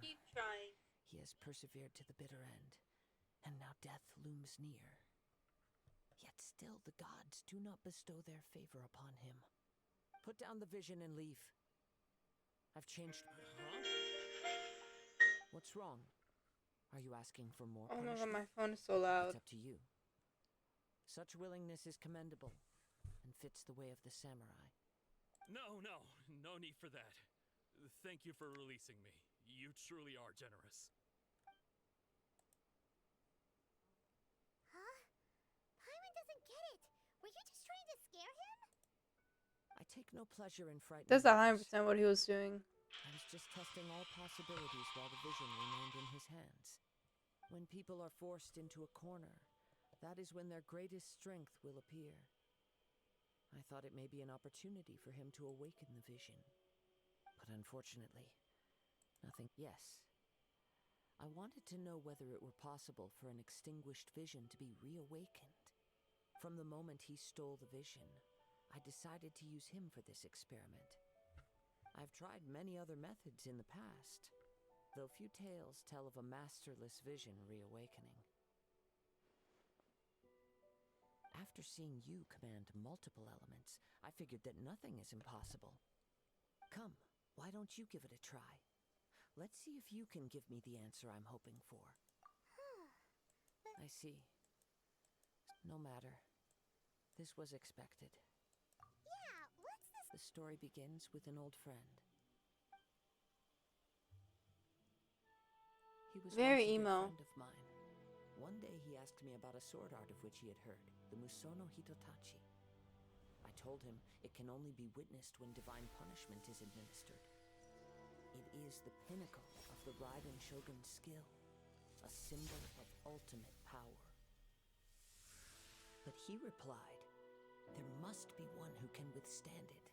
He has persevered to the bitter end, and now death looms near. Yet still the gods do not bestow their favor upon him. Put down the vision and leave. I've changed... Huh? What's wrong? Are you asking for more Oh my god, punishment? my phone is so loud. It's up to you. Such willingness is commendable, and fits the way of the samurai. No, no need for that. Thank you for releasing me. You truly are generous. Huh? Paimon doesn't get it. Were you just trying to scare him? I take no pleasure in frightening That's others. 100% what he was doing. I was just testing all possibilities while the vision remained in his hands. When people are forced into a corner, that is when their greatest strength will appear. I thought it may be an opportunity for him to awaken the vision. But unfortunately, nothing. Yes. I wanted to know whether it were possible for an extinguished vision to be reawakened. From the moment he stole the vision, I decided to use him for this experiment. I've tried many other methods in the past, though few tales tell of a masterless vision reawakening. After seeing you command multiple elements, I figured that nothing is impossible. Come, why don't you give it a try? Let's see if you can give me the answer I'm hoping for. I see. No matter. This was expected. Yeah, what's this? The story begins with an old friend. He was Very once a good emo. friend of mine. One day he asked me about a sword art of which he had heard, the Musono Hitotachi. I told him it can only be witnessed when divine punishment is administered. It is the pinnacle of the Raiden Shogun's skill, a symbol of ultimate power. But he replied, there must be one who can withstand it.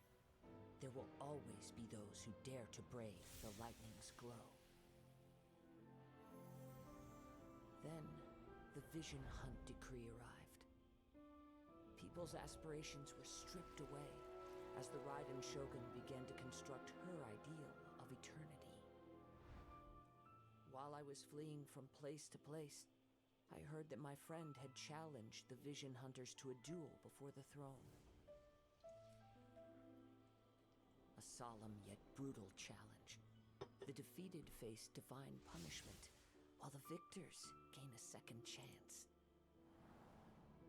There will always be those who dare to brave the lightning's glow. Then, the Vision Hunt decree arrived. People's aspirations were stripped away as the Raiden Shogun began to construct her ideal of eternity. While I was fleeing from place to place, I heard that my friend had challenged the Vision Hunters to a duel before the throne. A solemn yet brutal challenge. The defeated face divine punishment, while the victors gain a second chance.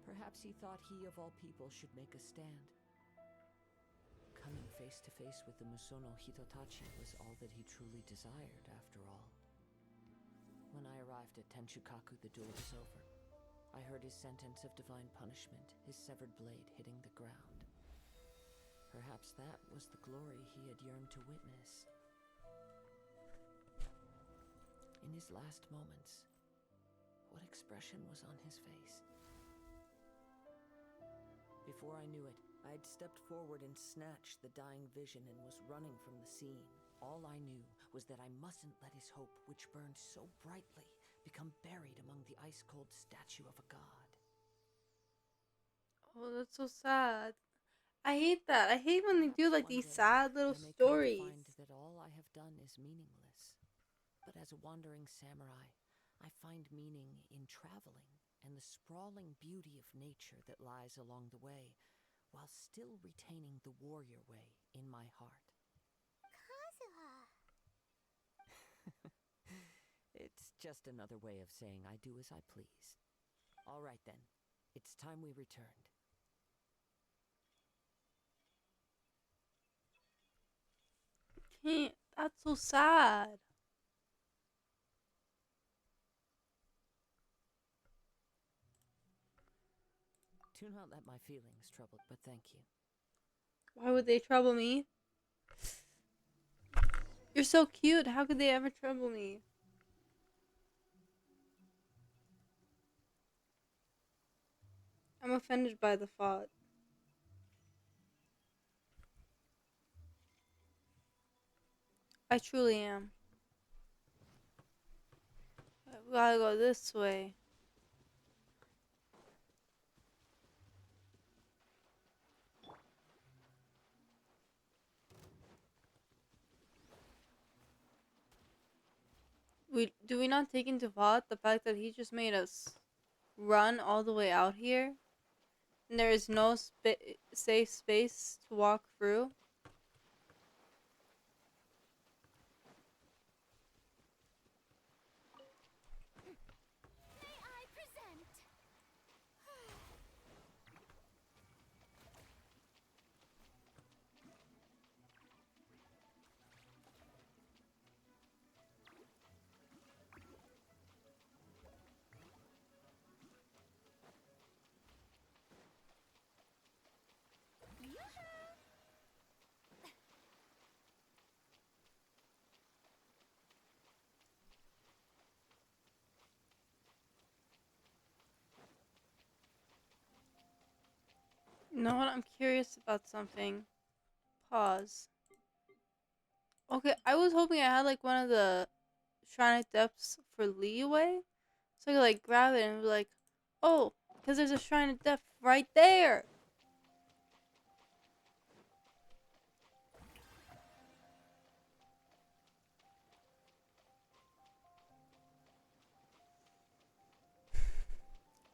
Perhaps he thought he of all people should make a stand. Coming face to face with the Musono Hitotachi was all that he truly desired, after all. When I arrived at Tenchukaku, the duel was over. I heard his sentence of divine punishment, his severed blade hitting the ground. Perhaps that was the glory he had yearned to witness. In his last moments, what expression was on his face? Before I knew it, I had stepped forward and snatched the dying vision and was running from the scene. All I knew was that I mustn't let his hope, which burned so brightly, become buried among the ice-cold statue of a god. Oh, that's so sad. I hate that. I hate when they do like One these day, sad little I may come to stories. find that all I have done is meaningless. But as a wandering samurai, I find meaning in traveling and the sprawling beauty of nature that lies along the way, while still retaining the warrior way in my heart. Kazuha. It's just another way of saying I do as I please. All right then, it's time we returned. Can't. That's so sad. Do not let my feelings trouble, but thank you. Why would they trouble me? You're so cute. How could they ever trouble me? I'm offended by the thought. I truly am. We gotta go this way. Do we not take into thought the fact that he just made us run all the way out here, and there is no safe space to walk through? May I present? You know what? I'm curious about something. Pause. Okay, I was hoping I had like one of the Shrine of Depths for leeway. So I could like grab it and be like, oh, because there's a Shrine of Depth right there.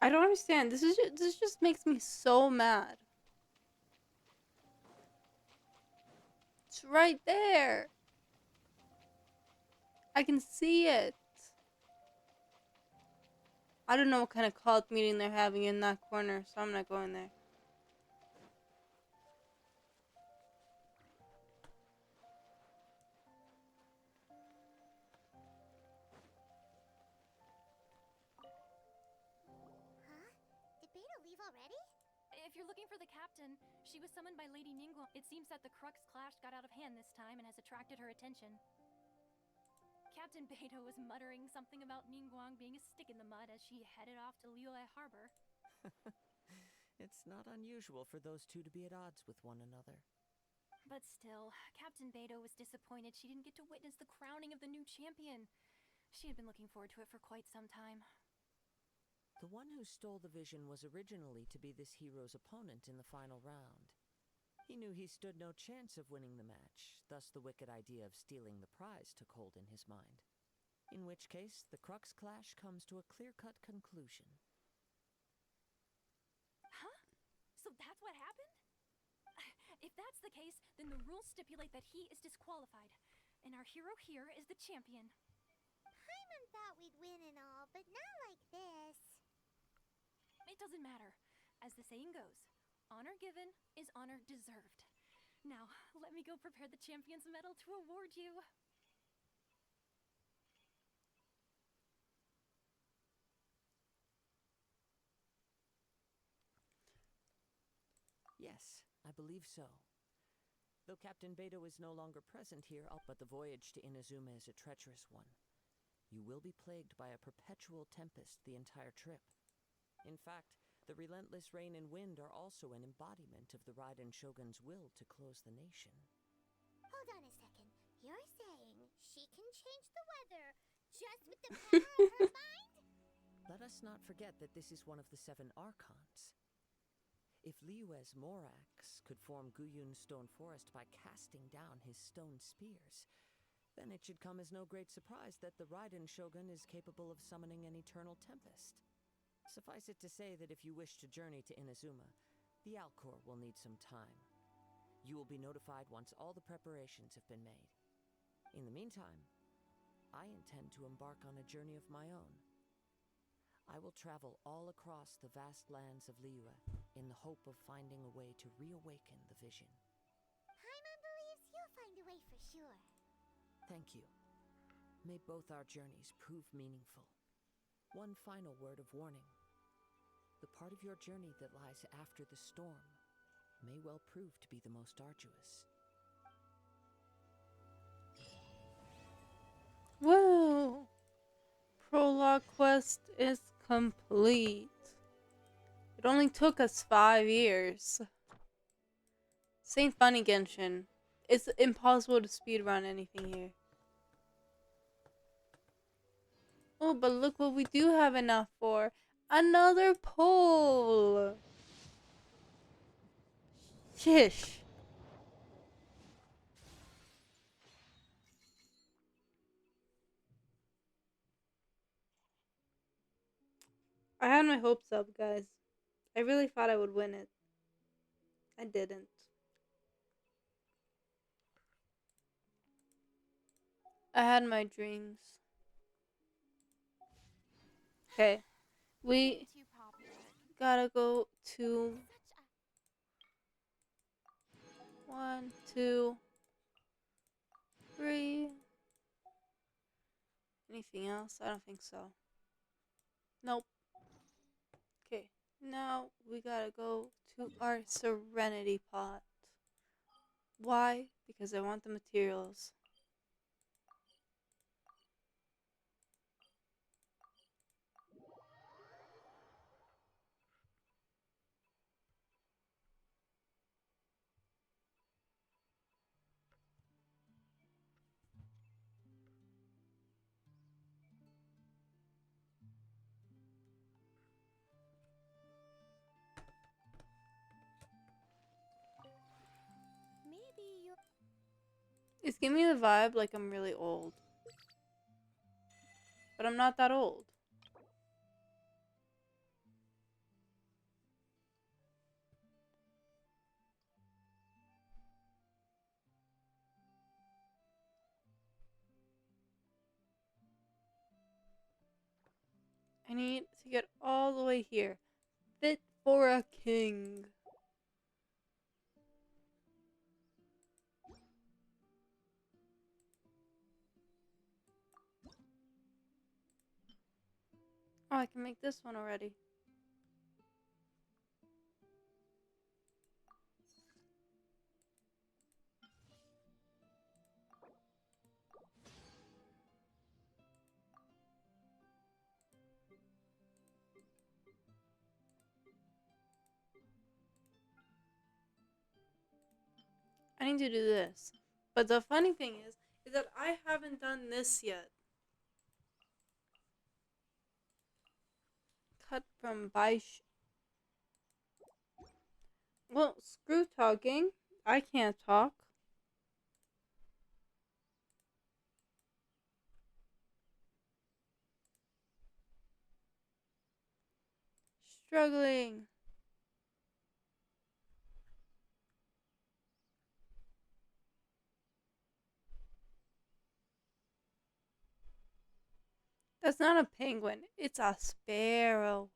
I don't understand. This just makes me so mad. It's right there. I can see it. I don't know what kind of cult meeting they're having in that corner, so I'm not going there. Huh? Did Beta leave already? If you're looking for the captain, she was summoned by Lady Ningguang. It seems that the Crux clash got out of hand this time and has attracted her attention. Captain Beto was muttering something about Ningguang being a stick in the mud as she headed off to Liyue Harbor. It's not unusual for those two to be at odds with one another. But still, Captain Beto was disappointed she didn't get to witness the crowning of the new champion. She had been looking forward to it for quite some time. The one who stole the vision was originally to be this hero's opponent in the final round. He knew he stood no chance of winning the match, thus the wicked idea of stealing the prize took hold in his mind. In which case, the Crux clash comes to a clear-cut conclusion. Huh? So that's what happened? If that's the case, then the rules stipulate that he is disqualified, and our hero here is the champion. Paimon thought we'd win and all, but not like this. It doesn't matter. As the saying goes, honor given is honor deserved. Now, let me go prepare the champion's medal to award you. Yes, I believe so. Though Captain Beto is no longer present here, but the voyage to Inazuma is a treacherous one. You will be plagued by a perpetual tempest the entire trip. In fact, the relentless rain and wind are also an embodiment of the Raiden Shogun's will to close the nation. Hold on a second. You're saying she can change the weather just with the power of her mind? Let us not forget that this is one of the 7 Archons. If Liyue's Morax could form Guyun's stone forest by casting down his stone spears, then it should come as no great surprise that the Raiden Shogun is capable of summoning an eternal tempest. Suffice it to say that if you wish to journey to Inazuma, the Alcor will need some time. You will be notified once all the preparations have been made. In the meantime, I intend to embark on a journey of my own. I will travel all across the vast lands of Liyue in the hope of finding a way to reawaken the vision. Paimon believes you'll find a way for sure. Thank you. May both our journeys prove meaningful. One final word of warning. The part of your journey that lies after the storm may well prove to be the most arduous. Woo! Prologue quest is complete. It only took us 5 years. Saint Funny Genshin. It's impossible to speedrun anything here. Oh, but look what we do have enough for. Another poll! Shish. I had my hopes up, guys. I really thought I would win it. I didn't. I had my dreams. Okay. We Too popular. gotta go to 1, 2, 3. Anything else? I don't think so. Nope. Okay. Now we gotta go to our Serenity Pot. Why? Because I want the materials. It's giving me the vibe like I'm really old. But I'm not that old. I need to get all the way here. Fit for a king. Oh, I can make this one already. I need to do this. But the funny thing is that I haven't done this yet. Cut from Baish. Well, screw talking. I can't talk. Struggling. That's not a penguin. It's a sparrow.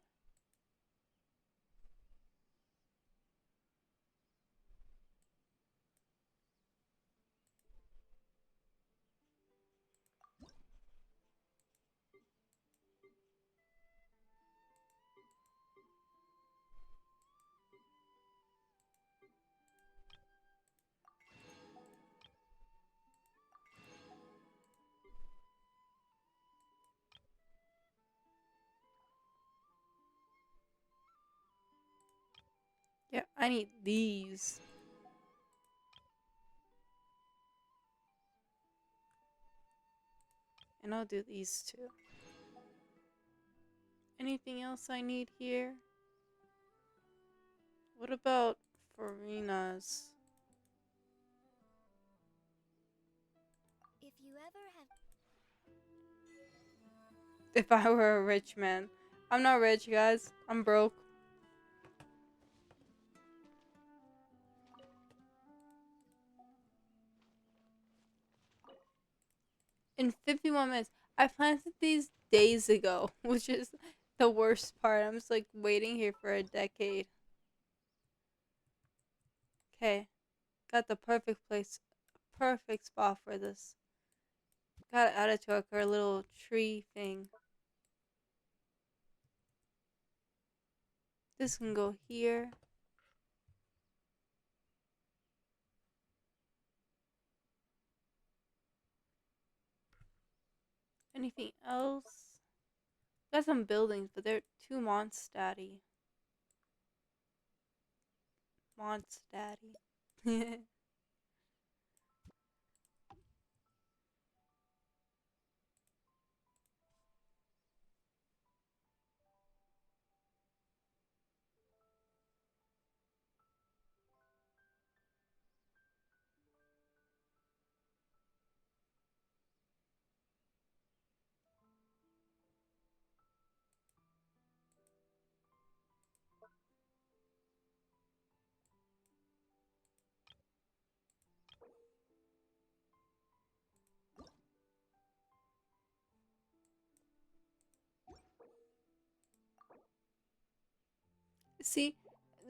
Yeah, I need these. And I'll do these too. Anything else I need here? What about Farina's? If you ever have If I were a rich man. I'm not rich, guys. I'm broke. In 51 minutes. I planted these days ago, which is the worst part. I'm just like waiting here for a decade. Okay. Got the perfect place. Perfect spot for this. Gotta add it to our little tree thing. This can go here. Anything else? Got some buildings, but they're too monstatty. Monstatty. See,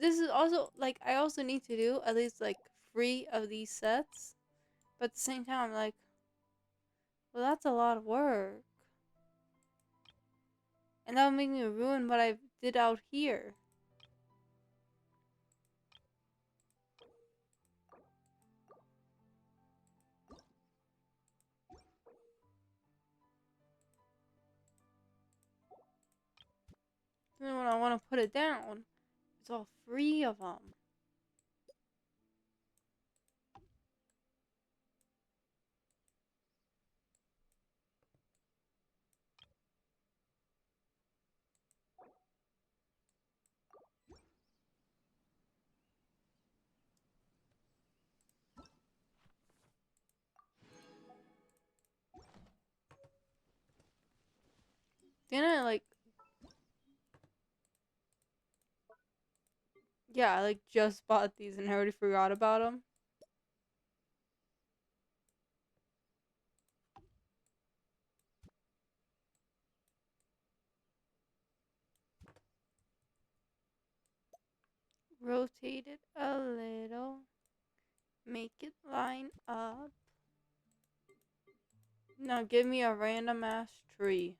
this is also like I also need to do at least like 3 of these sets, but at the same time I'm like, well, that's a lot of work, and that would make me ruin what I did out here. Then when I want to put it down, it's all 3 of them. gonna like, yeah, I like just bought these and I already forgot about them. Rotate it a little. Make it line up. Now give me a random ass tree.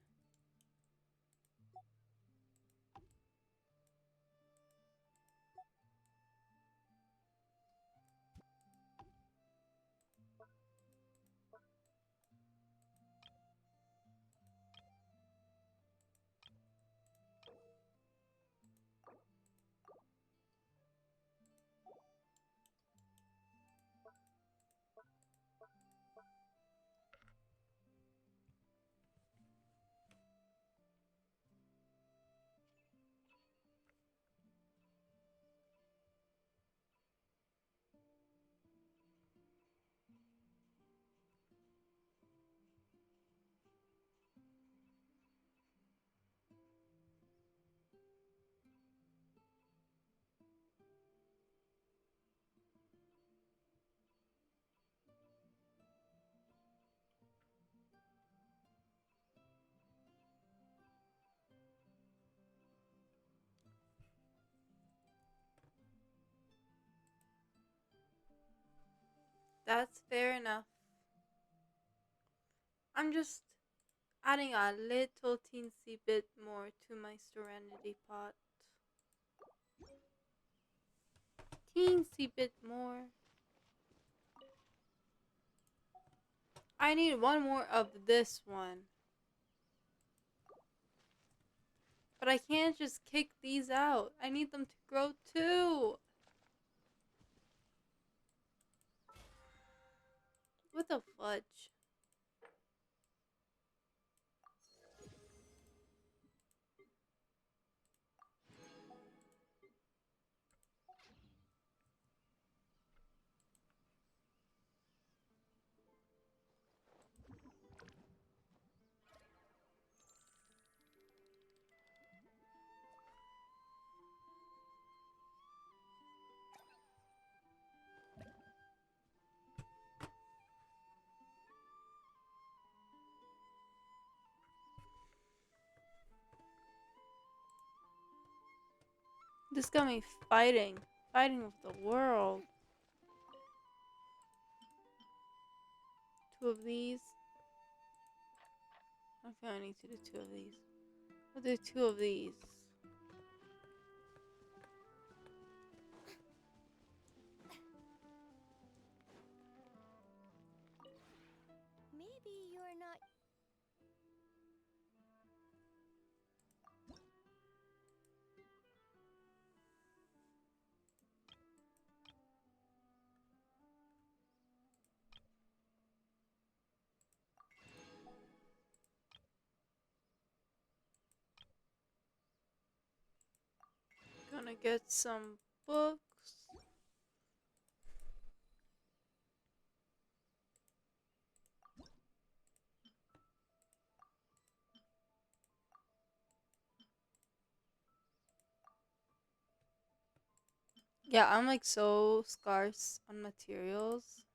That's fair enough. I'm just adding a little teensy bit more to my serenity pot. Teensy bit more. I need one more of this one. But I can't just kick these out. I need them to grow too. What the fudge? This got me fighting. Fighting with the world. Two of these. I feel I need to do two of these. I'll do two of these. Maybe you're not. Gonna get some books. Yeah, I'm like so scarce on materials.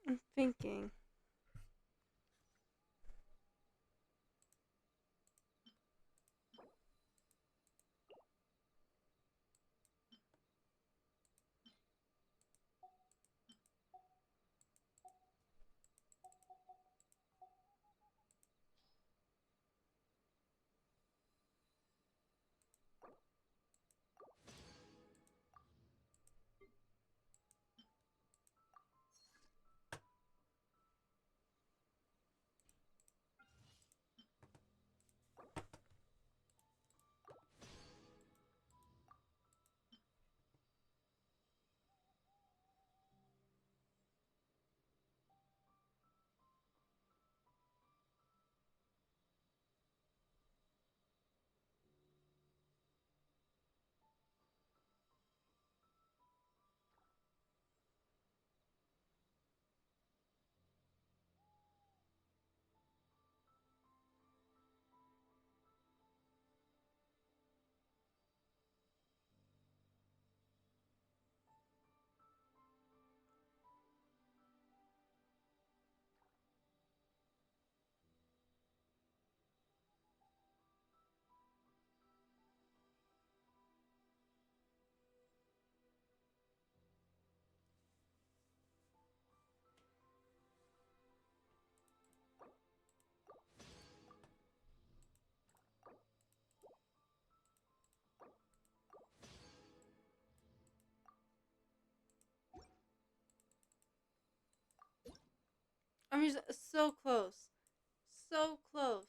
I'm thinking. I'm just so close. So close.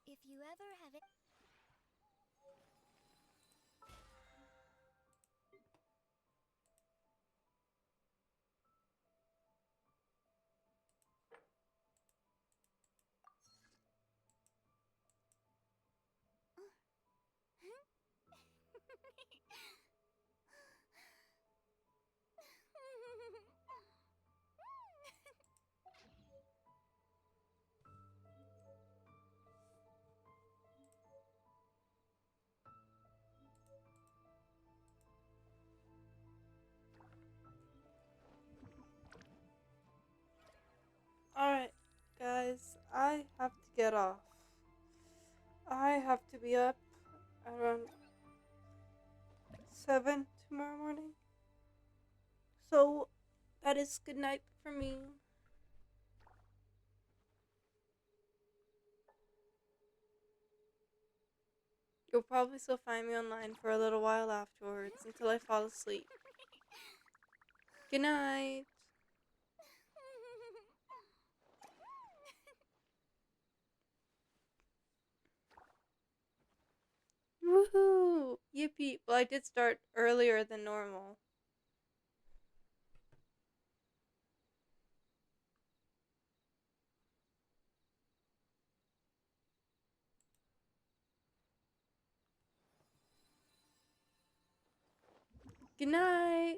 If you ever have it. Alright, guys, I have to get off. I have to be up around 7 tomorrow morning. So, that is good night for me. You'll probably still find me online for a little while afterwards until I fall asleep. Good night. Woohoo! Yippee! Well, I did start earlier than normal. Good night.